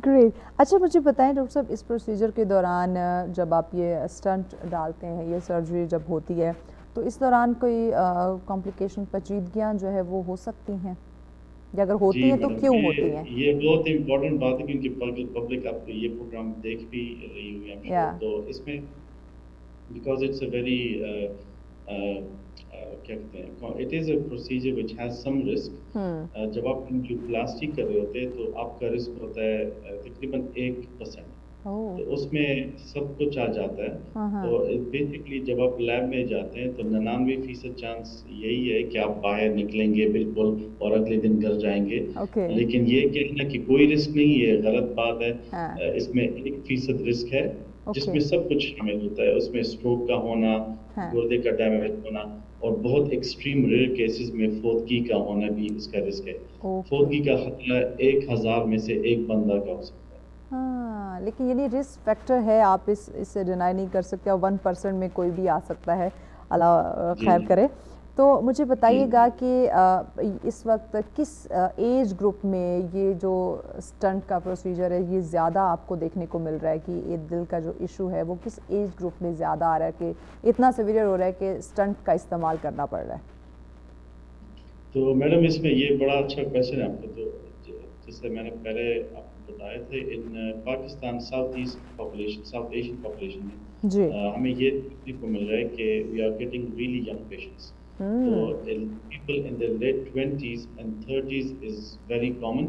[SPEAKER 2] Great. اچھا مجھے بتائیں ڈاکٹر صاحب, اس پروسیجر کے دوران جب آپ یہ اسٹنٹ ڈالتے ہیں, یہ سرجری جب ہوتی ہے, تو اس دوران کوئی کمپلیکیشن پیچیدگیاں جو ہے وہ ہو سکتی ہیں, یا اگر ہوتی ہیں تو کیوں ہوتی ہیں؟
[SPEAKER 4] یہ بہت امپورٹنٹ بات ہے کیونکہ پبلک آپ یہ پروگرام دیکھ بھی رہی ہوئی ہے. تو اس میں بیکاز اٹس اے ویری کیا کہتے ہیں, it is a procedure which has some risk. جب آپ انجیوپلاسٹی کر رہے ہوتے ہیں تو آپ کا رسک ہوتا ہے تقریباً 1%. تو اس میں سب کچھ آ جاتا ہے. تو بیسکلی جب آپ لیب میں جاتے ہیں تو 99% چانس یہی ہے کہ آپ باہر نکلیں گے بالکل اور اگلے دن گھر جائیں گے. لیکن یہ کہنا کہ کوئی رسک نہیں, یہ غلط بات ہے. اس میں 1% رسک ہے جس میں سب کچھ شامل ہوتا ہے. اس میں اسٹروک کا ہونا, گردے کا ڈیمیج ہونا, اور بہت ایکسٹریم ریئر کیسز میں فوتگی کا ہونا بھی اس کا رسک ہے. فوتگی کا خطرہ 1000 میں سے ایک بندہ کا ہو سکتا ہے.
[SPEAKER 2] ہاں, لیکن یعنی رسک فیکٹر ہے, آپ اس سے ڈینائی نہیں کر سکتے, اور 1% میں کوئی بھی آ سکتا ہے, اللہ خیر کرے. تو مجھے بتائیے گا کہ اس وقت کس ایج گروپ میں یہ جو اسٹنٹ کا پروسیجر ہے یہ زیادہ آپ کو دیکھنے کو مل رہا ہے, کہ یہ دل کا جو ایشو ہے وہ کس ایج گروپ میں زیادہ آ رہا ہے کہ اتنا سیویئر ہو رہا ہے کہ اسٹنٹ کا استعمال کرنا پڑ رہا ہے؟
[SPEAKER 4] تو میڈم اس میں یہ بڑا اچھا کویشچن ہے آپ کا. تو جیسے میں نے پہلے آپ کو بتایا تھے, in Pakistan South Asian population میں ہمیں یہ دیکھنے کو مل رہا ہے کہ we are getting really young patients. تو people in their late 20s and 30s is very common.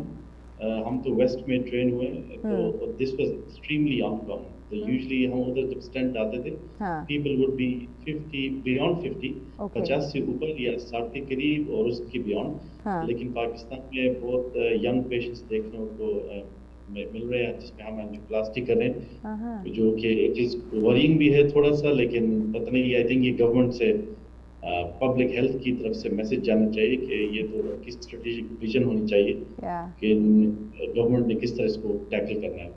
[SPEAKER 4] ہم تو ویسٹ میں ٹرین ہوئے ہیں, تو دس واز ایکسٹریملی uncommon. تو یوزلی ہم ادھر جب اسٹنٹ آتے تھے پیپل وڈ بی 50 بیونڈ 50, 50 سے اوپر یا 60 کے قریب اور اس کے بیونڈ. لیکن پاکستان میں بہت ینگ پیشنٹس دیکھنے کو مل رہے ہیں جس میں ہم انجیوپلاسٹی کر رہے ہیں, جو کہ اٹ از ورینگ بھی ہے تھوڑا سا. لیکن پتہ نہیں, آئی تھنک یہ گورنمنٹ سے پبلک ہیلتھ کی طرف سے میسج جانا چاہیے کہ یہ تو کی اسٹریٹجک ویژن ہونی چاہیے کہ گورنمنٹ نے کس طرح اس کو ٹیکل کرنا ہے.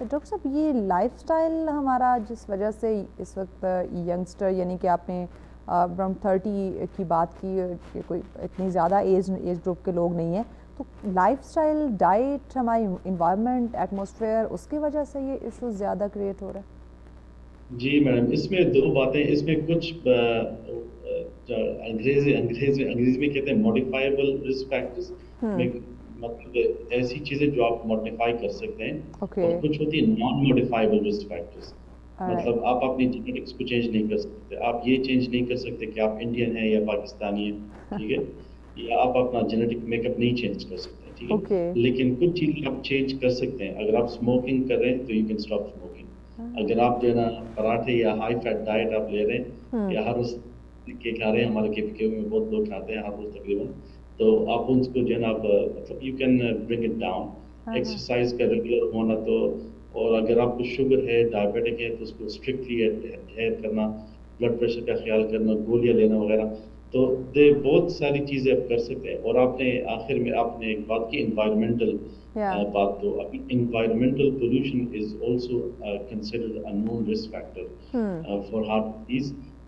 [SPEAKER 2] ڈاکٹر صاحب, یہ لائف سٹائل ہمارا جس وجہ سے اس وقت ینگسٹر, یعنی کہ آپ نے اراؤنڈ 30 کی بات کی, کہ کوئی اتنی زیادہ ایج گروپ کے لوگ نہیں ہیں, تو لائف سٹائل, ڈائٹ, ہماری انوائرمنٹ, ایٹماسفیئر, اس کی وجہ سے یہ ایشو زیادہ کریٹ ہو رہا ہے؟
[SPEAKER 4] جی میڈم, اس میں دو باتیں. اس میں کچھ انگریزی میں کہتے ہیں موڈیفائبل رسک فیکٹرز, مطلب ایسی چیزیں جو آپ موڈیفائی کر سکتے ہیں, اور کچھ ہوتی ہیں نان موڈیفائبل رسک فیکٹرز. مطلب آپ اپنی جینیٹکس کو چینج نہیں کر سکتے. آپ یہ چینج نہیں کر سکتے کہ آپ انڈین ہیں یا پاکستانی ہیں, ٹھیک ہے, یا آپ اپنا جینیٹک میک اپ نہیں چینج کر سکتے, ٹھیک ہے. لیکن کچھ چیزیں آپ چینج کر سکتے ہیں. اگر آپ اسموکنگ کر رہے ہیں تو یو کین اسٹاپ اسموکنگ. اگر آپ جو ہے نا پراٹھے یا ہائی فیٹ ڈائٹ آپ لے رہے ہیں یا ہر روز کیک کھا رہے ہیں, ہمارے KPK میں بہت لوگ کھاتے ہیں ہر روز تقریباً, تو آپ ان کو جو ہے نا مطلب you can bring it down. Exercise کا ریگولر ہونا, تو اور اگر آپ کو شوگر ہے, ڈائبیٹک ہے, تو اس کو اسٹرکٹلی ایڈہیئر کرنا, بلڈ پریشر کا خیال کرنا, گولیاں لینا وغیرہ. تو بہت ساری چیزیں آپ کر سکتے ہیں. اور آپ نے آخر میں آپ نے ایک بات کی انوائرمنٹل بات, تو ابھی environmental pollution is also considered a known risk factor for heart disease.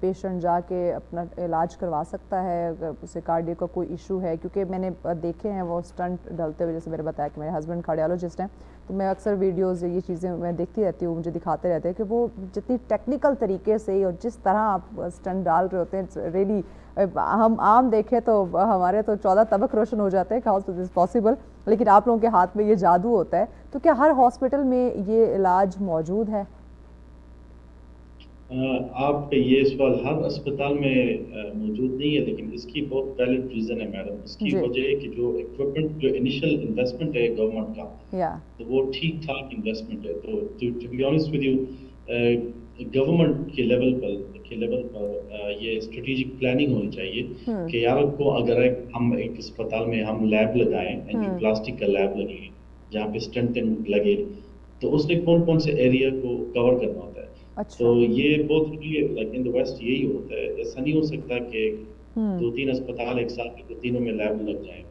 [SPEAKER 2] Patient جا کے اپنا علاج کروا سکتا ہے اگر اسے کارڈیو کا کوئی ایشو ہے؟ کیونکہ میں نے دیکھے ہیں وہ اسٹنٹ ڈلتے ہوئے، جیسے میں نے بتایا کہ میرے ہسبینڈ کارڈیالوجسٹ ہیں، تو میں اکثر ویڈیوز یہ چیزیں میں دیکھتی رہتی ہوں، مجھے دکھاتے رہتے ہیں کہ وہ جتنی ٹیکنیکل طریقے سے اور جس طرح آپ اسٹنٹ ڈال رہے ہوتے ہیں، ریلی ہم عام دیکھیں تو ہمارے تو 14 طبق روشن ہو جاتے ہیں کہ ہاؤ دس از پاسبل، لیکن آپ لوگوں کے ہاتھ میں یہ جادو ہوتا ہے. تو کیا ہر ہاسپٹل میں یہ علاج موجود ہے؟
[SPEAKER 4] آپ کا یہ سوال ہر اسپتال میں موجود نہیں ہے، لیکن اس کی بہت ویلڈ ریزن ہے میڈم. اس کی وجہ ہے کہ جو ایکوپمنٹ، جو انیشل انویسٹمنٹ ہے گورنمنٹ کا، تو وہ ٹھیک ٹھاک انویسٹمنٹ ہے. تو to be honest with you, government کے لیول پر یہ اسٹریٹجک پلاننگ ہونی چاہیے کہ یار کو اگر ہم ایک اسپتال میں ہم لیب لگائیں، اینجیوپلاسٹک کا لیب لگائیں جہاں پہ اسٹنٹنگ لگے، تو اس نے کون کون سے ایریا کو کور کرنا ہوتا ہے. تو یہ بہت لائک ان دا ویسٹ یہی ہوتا ہے. ایسا نہیں ہو سکتا کہ 2-3 اسپتال ایک ساتھ کے تینوں میں لیب لگ جائیں.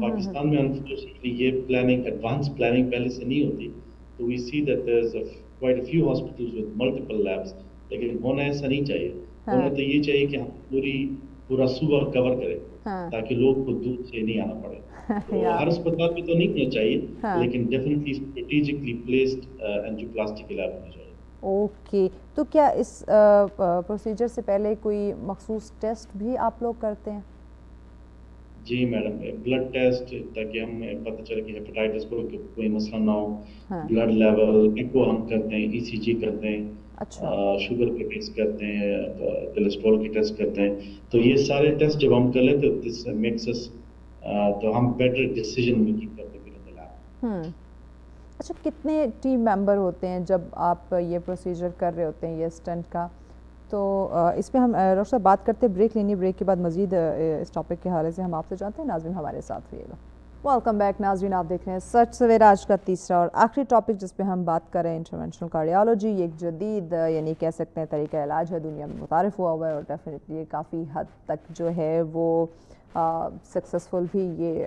[SPEAKER 4] پاکستان میں انفارچونیٹلی یہ پلاننگ، ایڈوانس پلاننگ پہلے سے نہیں ہوتی. تو we see that there is quite a few hospitals with multiple labs. لیکن ہونا ایسا نہیں چاہیے. ہونا تو یہ چاہیے کہ ہم پورا صوبہ کور کریں تاکہ لوگ کو دور سے نہیں آنا پڑے. تو ہر اسپتال میں تو نہیں ہونا چاہیے، لیکن ڈیفینیٹلی اسٹریٹجکلی پلیسڈ اینجیوپلاسٹک لیب ہونا چاہیے.
[SPEAKER 2] اوکے. تو کیا اس پروسیجر سے پہلے کوئی مخصوص ٹیسٹ بھی آپ لوگ کرتے ہیں؟
[SPEAKER 4] جی میڈم، بلڈ ٹیسٹ تاکہ ہمیں پتہ چلے کہ ہیپاٹائٹس کو کوئی مسئلہ نہ ہو. بلڈ لیول ایکو ہم کرتے ہیں، ای سی جی کرتے ہیں، شوگر کے ٹیسٹ کرتے ہیں، کولیسٹرول کے ٹیسٹ کرتے ہیں. تو یہ سارے ٹیسٹ جب ہم کر لیتے ہیں دس میکس اس، تو ہم بیٹر ڈیسیجن میکنگ کرتے ہیں.
[SPEAKER 2] اچھا، کتنے ٹیم ممبر ہوتے ہیں جب آپ یہ پروسیجر کر رہے ہوتے ہیں یہ اسٹنٹ کا؟ تو اس پہ ہم ڈاکٹر صاحب بات کرتے ہیں، بریک لینی، بریک کے بعد مزید اس ٹاپک کے حوالے سے ہم آپ سے جانتے ہیں. ناظرین ہمارے ساتھ رہیے گا. ویلکم بیک ناظرین، آپ دیکھ رہے ہیں سچ سویرا، آج کا تیسرا اور آخری ٹاپک جس پہ ہم بات کر رہے ہیں انٹرونشنل کارڈیالوجی. یہ ایک جدید یعنی کہہ سکتے ہیں طریقہ علاج ہے، دنیا میں متعارف ہوا ہوا ہے، اور ڈیفینیٹلی یہ کافی حد تک جو ہے وہ سکسیسفل بھی یہ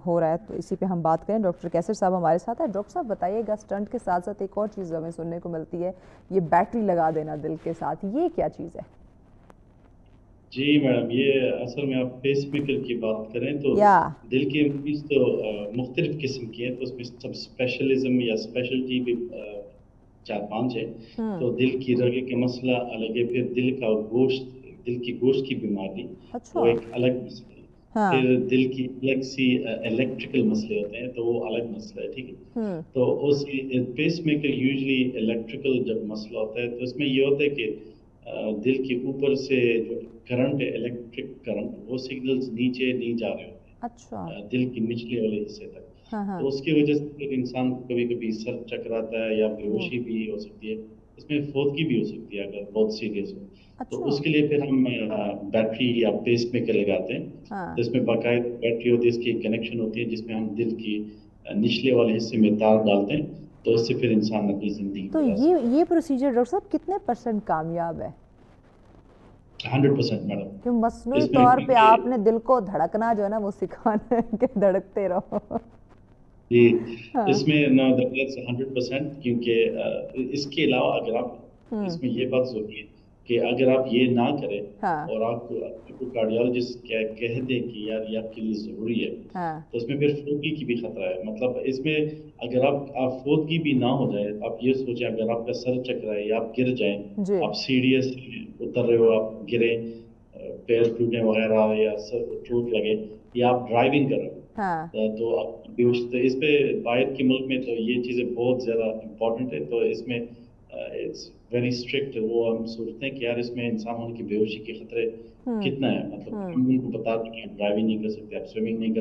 [SPEAKER 2] ہو رہا ہے. تو اسی پہ ہم بات کریں. ڈاکٹر کیسر صاحب ہمارے ساتھ ہیں. ڈاکٹر صاحب بتائیے گا، اسٹنٹ کے ساتھ ساتھ ایک اور چیز ہمیں سننے کو ملتی ہے، یہ بیٹری لگا دینا دل کے ساتھ، یہ کیا چیز ہے؟
[SPEAKER 4] جی میڈم، یہ اصل میں آپ پیس میکر کی بات کریں تو دل کی مریض تو مختلف قسم کی ہیں. تو اس میں سب اسپیشلزم یا اسپیشلٹی بھی 4-5 ہے. تو دل کی رگے کا مسئلہ الگ ہے، پھر دل کا گوشت، دل کی گوشت کی بیماری وہ ایک الگ مسئلہ ہے. پھر دل کی الگ سی الیکٹریکل مسئلے ہوتے ہیں، تو وہ الگ مسئلہ ہے. ٹھیک ہے. تو اس پیس میکر یوزلی الیکٹریکل جب مسئلہ ہوتا ہے تو اس میں یہ ہوتا ہے کہ دل کے اوپر سے جو کرنٹ ہے، الیکٹرک کرنٹ، وہ سگنلز نیچے نہیں جا رہے ہوتے ہیں دل کے نچلے والے حصے تک. تو اس کی وجہ سے ایک انسان کو کبھی کبھی سر چکراتا ہے یا بے ہوشی بھی ہو سکتی ہے. اس میں فوتگی بھی ہو سکتی ہے اگر بہت سیریس ہو. تو اس کے لیے پھر ہم بیٹری یا پیس میکر لگاتے ہیں. تو اس میں باقاعدہ بیٹری ہوتی ہے، اس کی کنیکشن ہوتی ہے جس میں ہم دل کی نچلے والے حصے میں تار ڈالتے ہیں. تو اس سے پھر انسان اپنی زندگی.
[SPEAKER 2] تو یہ پروسیجر ڈاکٹر صاحب کتنے % کامیاب ہے؟
[SPEAKER 4] 100% میڈم.
[SPEAKER 2] کہ مصنوعی طور پہ آپ نے دل کو دھڑکنا جو ہے نا وہ سکھانا ہے کہ دھڑکتے رہو.
[SPEAKER 4] جی، اس میں 100%، کیونکہ اس کے علاوہ اگر آپ اس میں یہ بات ضروری ہے کہ اگر آپ یہ نہ کریں اور آپ کو کارڈیالوجسٹ کہہ دیں کہ یار یہ آپ کے لیے ضروری ہے، تو اس میں پھر فوتگی کی بھی خطرہ ہے. مطلب اس میں اگر آپ فوتگی بھی نہ ہو جائے، آپ یہ سوچیں اگر آپ کا سر چکرائے یا آپ گر جائیں، آپ سیڑھی سے اتر رہے ہو، آپ گریں، پیر ٹوٹیں وغیرہ یا سر چوٹ لگے، یا آپ ڈرائیونگ کر رہے ہو، تو آپ اس پہ باہر کے ملک میں تو یہ چیزیں بہت زیادہ امپورٹنٹ ہے. تو اس میں اٹس ویری اسٹرکٹ. وہ ہم سوچتے ہیں کہ یار اس میں انسان ہونے کی بے ہوشی کے خطرے کتنا ہے. مطلب ہم ان کو بتا دیں کہ آپ ڈرائیونگ نہیں کر سکتے، آپ سوئمنگ نہیں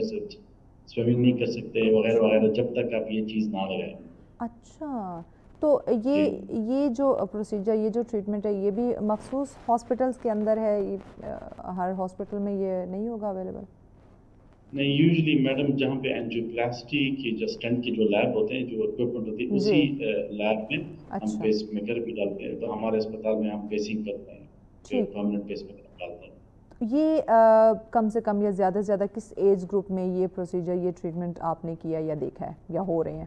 [SPEAKER 4] کر سکتے وغیرہ وغیرہ، جب تک آپ یہ چیز نہ لگائیں.
[SPEAKER 2] اچھا، تو یہ جو پروسیجر، یہ جو ٹریٹمنٹ ہے، یہ بھی مخصوص ہاسپٹلس کے اندر ہے؟ ہر ہاسپٹل میں یہ نہیں ہوگا اویلیبل؟
[SPEAKER 4] نہیں، یوزلی میڈم جہاں پہ اینجیوپلاسٹی کی جو اسٹنٹ کے جو لیب ہوتے ہیں، جو اکوپمنٹ ہوتی ہے، اسی لیب میں ہم پیس میکر بھی ڈالتے ہیں. تو ہمارے اسپتال میں ہم پیسنگ کرتے ہیں، پرماننٹ پیس میکر ڈالتے ہیں.
[SPEAKER 2] یہ کم سے کم یا زیادہ سے زیادہ کس ایج گروپ میں یہ پروسیجر، یہ ٹریٹمنٹ آپ نے کیا یا دیکھا ہے یا ہو رہے ہیں؟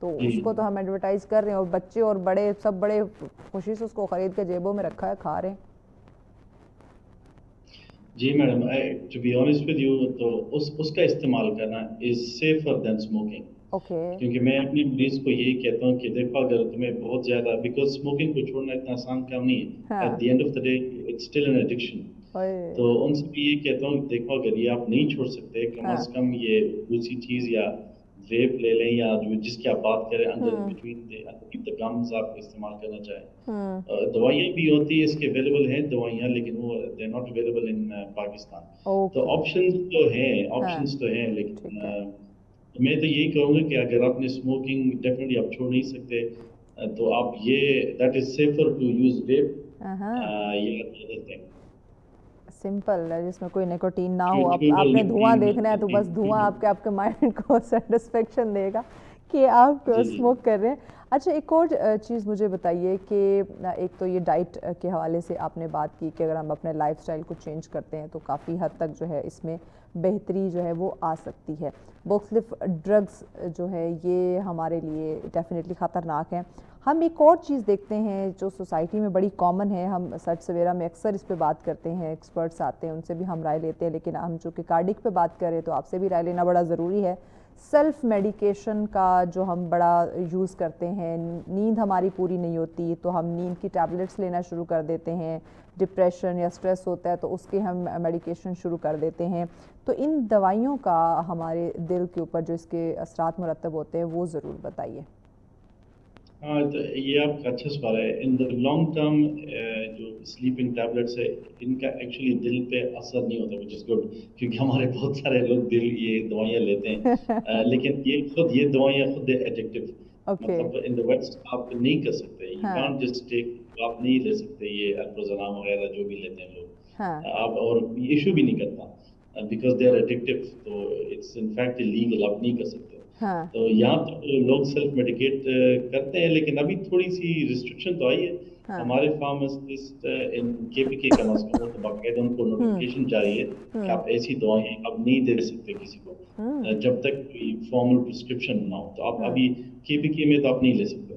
[SPEAKER 2] تو اس کو تو ہم ایڈورٹائز کر رہے ہیں اور بچے اور بڑے سب بڑے خوشی سے اس کو خرید کے جیبوں میں رکھا ہے کھا رہے ہیں.
[SPEAKER 4] جی madam to be honest with you تو اس کا استعمال کرنا is safer than smoking.
[SPEAKER 2] Okay.
[SPEAKER 4] کیونکہ میں اپنے مریض کو یہی کہتا ہوں کہ دیکھو اگر تمہیں بہت زیادہ بیکاز اسموکنگ کو چھوڑنا اتنا آسان کام نہیں ہے. At the end of the day it's still an addiction. تو ان سے بھی یہ کہتا ہوں دیکھو اگر یہ آپ نہیں چھوڑ سکتے کم از کم یہ دوسری چیز یا ویپ لے لیں یا جس کی آپ بات کریں انڈر بٹوین دی گمز آپ استعمال کرنا چاہیں. دوائیاں بھی ہوتی ہیں اس کے اویلیبل ہیں دوائیاں لیکن وہ they not available in Pakistan. تو آپشنز تو ہیں لیکن میں تو یہی کہوں گا کہ اگر آپ نے اسموکنگ ڈیفینیٹلی آپ چھوڑ نہیں سکتے تو آپ یہ that is safer to use vape یا
[SPEAKER 2] سمپل ہے جس میں کوئی نیکوٹین نہ ہو. آپ نے دھواں دیکھنا ہے تو بس دھواں آپ کے مائنڈ کو سیٹسفیکشن دے گا کہ آپ اسموک کر رہے ہیں. اچھا ایک اور چیز مجھے بتائیے کہ ایک تو یہ ڈائٹ کے حوالے سے آپ نے بات کی کہ اگر ہم اپنے لائف سٹائل کو چینج کرتے ہیں تو کافی حد تک جو ہے اس میں بہتری جو ہے وہ آ سکتی ہے. مختلف ڈرگز جو ہے یہ ہمارے لیے ڈیفینیٹلی خطرناک ہیں. ہم ایک اور چیز دیکھتے ہیں جو سوسائٹی میں بڑی کامن ہے, ہم سچ سویرا میں اکثر اس پہ بات کرتے ہیں, ایکسپرٹس آتے ہیں ان سے بھی ہم رائے لیتے ہیں, لیکن ہم چونکہ کارڈک پہ بات کریں تو آپ سے بھی رائے لینا بڑا ضروری ہے. سیلف میڈیکیشن کا جو ہم بڑا یوز کرتے ہیں, نیند ہماری پوری نہیں ہوتی تو ہم نیند کی ٹیبلٹس لینا شروع کر دیتے ہیں, ڈپریشن یا سٹریس ہوتا ہے تو اس کے ہم میڈیکیشن شروع کر دیتے ہیں. تو ان دوائیوں کا ہمارے دل کے اوپر جو اس کے اثرات مرتب ہوتے ہیں وہ ضرور بتائیے.
[SPEAKER 4] ہاں تو یہ آپ کا اچھا سوال ہے. ان دا لانگ ٹرم جو سلیپنگ ٹیبلٹس ہے ان کا ایکچولی دل پہ اثر نہیں ہوتا وچ از گڈ, کیونکہ ہمارے بہت سارے لوگ دل یہ دوائیاں لیتے ہیں لیکن یہ دوائیاں خود ایڈکٹیو, مطلب ان دا ویسٹ آپ نہیں کر سکتے. یو کانٹ جسٹ ٹیک, آپ نہیں لے سکتے یہ الپروزولام وغیرہ جو بھی لیتے ہیں لوگ آپ, اور ایشو بھی نہیں کرتا بیکاز دے آر ایڈکٹیو. تو اٹس ان فیکٹ لیگل, آپ نہیں کر سکتے. تو یہاں تو لوگ سیلف میڈیکیٹ کرتے ہیں لیکن ابھی تھوڑی سی ریسٹرکشن تو آئی ہے. ہمارے فارماسسٹ ان کے پی کے کم از کم تو باقاعدہ ان کو نوٹیفکیشن جاری ہے کہ آپ ایسی دوائیں اب نہیں دے سکتے کسی کو جب تک کوئی فارمل پرسکرپشن نہ ہو. تو آپ ابھی کے پی کے میں تو آپ نہیں لے سکتے.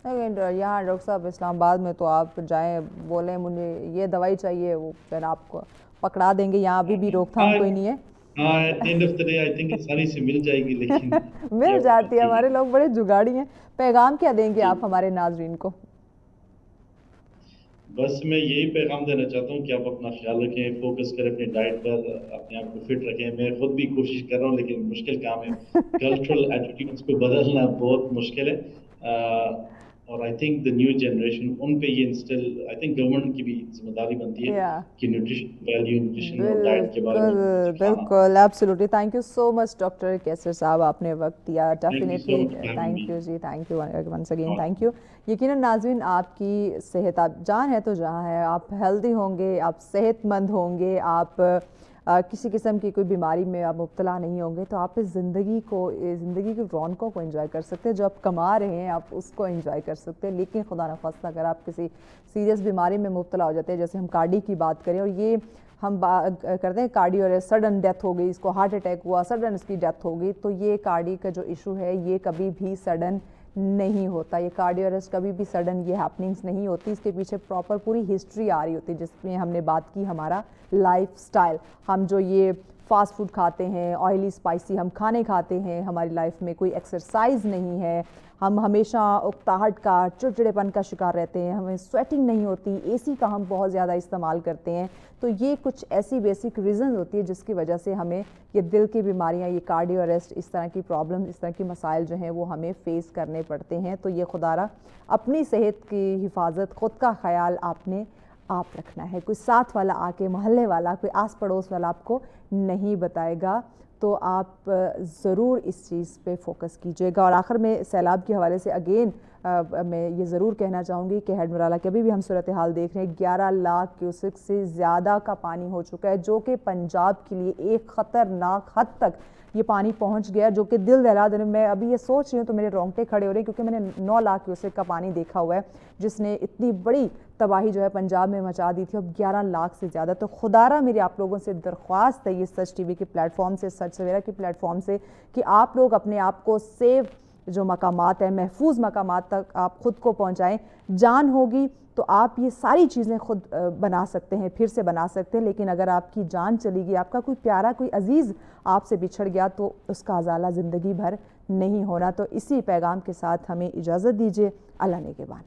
[SPEAKER 2] یہاں ڈاکٹر صاحب اسلام آباد میں تو آپ جائیں بولیں مجھے یہ دوائی چاہیے, وہ پھر آپ کو پکڑا دیں گے. یہاں ابھی بھی روک تھام کوئی نہیں ہے.
[SPEAKER 4] مل جائے گی لیکن
[SPEAKER 2] مل جاتی ہے. ہمارے لوگ بڑے جگاڑی ہیں. پیغام کیا دیں گے آپ ہمارے ناظرین کو؟
[SPEAKER 4] بس میں یہی پیغام دینا چاہتا ہوں کہ آپ اپنا خیال رکھیں, فوکس کریں اپنے ڈائٹ پر, اپنے آپ کو فٹ رکھیں. میں خود بھی کوشش کر رہا ہوں لیکن مشکل کام ہے. کلچرل ایٹیٹیوڈس کو بدلنا بہت مشکل ہے اور I think the new generation ان پہ یہ انسٹل, آئی تھنک گورنمنٹ کی بھی ذمہ داری بنتی ہے کہ نیوٹریشن ویلیو, نیوٹریشن اور ڈائٹ کے بارے میں.
[SPEAKER 2] بالکل, absolutely. Thank you so much doctor Qaiser صاحب, آپ نے وقت دیا. Definitely thank you ji, thank you once again, thank you. یقیناً ناظرین آپ کی صحت, آپ جان ہے تو جہاں ہے, آپ ہیلدی ہوں گے, آپ صحت مند ہوں گے, آپ کسی قسم کی کوئی بیماری میں آپ مبتلا نہیں ہوں گے تو آپ اس زندگی کی رونقوں کو انجوائے کر سکتے ہیں. جو آپ کما رہے ہیں آپ اس کو انجوائے کر سکتے ہیں. لیکن خدا نخواستہ اگر آپ کسی سیریس بیماری میں مبتلا ہو جاتے ہیں, جیسے ہم کارڈی کی بات کریں, اور یہ ہم کرتے ہیں کارڈی اور سڈن ڈیتھ ہو گئی, اس کو ہارٹ اٹیک ہوا, سڈن اس کی ڈیتھ ہو گئی, تو یہ کارڈی کا جو ایشو ہے یہ کبھی بھی سڈن نہیں ہوتا. یہ کارڈیو اریسٹ کبھی بھی سڈن یہ ہیپننگز نہیں ہوتی. اس کے پیچھے پراپر پوری ہسٹری آ رہی ہوتی ہے, جس میں ہم نے بات کی ہمارا لائف سٹائل. ہم جو یہ فاسٹ فوڈ کھاتے ہیں, آئلی اسپائسی ہم کھانے کھاتے ہیں, ہماری لائف میں کوئی ایکسرسائز نہیں ہے, ہم ہمیشہ اکتاہٹ کا, چڑچڑے پن کا شکار رہتے ہیں, ہمیں سویٹنگ نہیں ہوتی, اے سی کا ہم بہت زیادہ استعمال کرتے ہیں. تو یہ کچھ ایسی بیسک ریزنز ہوتی ہے جس کی وجہ سے ہمیں یہ دل کی بیماریاں, یہ کارڈیو اریسٹ, اس طرح کی پرابلم, اس طرح کی مسائل جو ہیں وہ ہمیں فیس کرنے پڑتے ہیں. تو یہ خدا را اپنی صحت کی حفاظت, خود کا خیال آپ نے آپ رکھنا ہے. کوئی ساتھ والا آ کے, محلے والا, کوئی آس پڑوس والا آپ کو نہیں بتائے گا. تو آپ ضرور اس چیز پہ فوکس کیجیے گا. اور آخر میں سیلاب کے حوالے سے اگین میں یہ ضرور کہنا چاہوں گی کہ ہیڈ مرالہ کے ابھی بھی ہم صورتحال دیکھ رہے ہیں, 11 لاکھ کیوسک سے زیادہ کا پانی ہو چکا ہے, جو کہ پنجاب کے لیے ایک خطرناک حد تک یہ پانی پہنچ گیا, جو کہ دل دہلا دینے. میں ابھی یہ سوچ رہی ہوں تو میرے رونگٹے کھڑے ہو رہے ہیں, کیونکہ میں نے 9 لاکھ کیوسک کا پانی دیکھا ہوا ہے جس نے اتنی بڑی تباہی جو ہے پنجاب میں مچا دی تھی. اب 11 لاکھ سے زیادہ. تو خدارہ میری آپ لوگوں سے درخواست ہے, یہ سچ ٹی وی کے پلیٹ فارم سے, سچ سویرا کے پلیٹ فارم سے, کہ آپ لوگ اپنے آپ کو سیو جو مقامات ہیں محفوظ مقامات تک آپ خود کو پہنچائیں. جان ہوگی تو آپ یہ ساری چیزیں خود بنا سکتے ہیں, پھر سے بنا سکتے ہیں, لیکن اگر آپ کی جان چلی گئی, آپ کا کوئی پیارا کوئی عزیز آپ سے بچھڑ گیا, تو اس کا ازالہ زندگی بھر نہیں ہونا. تو اسی پیغام کے ساتھ ہمیں اجازت دیجیے. اللہ نگہبان.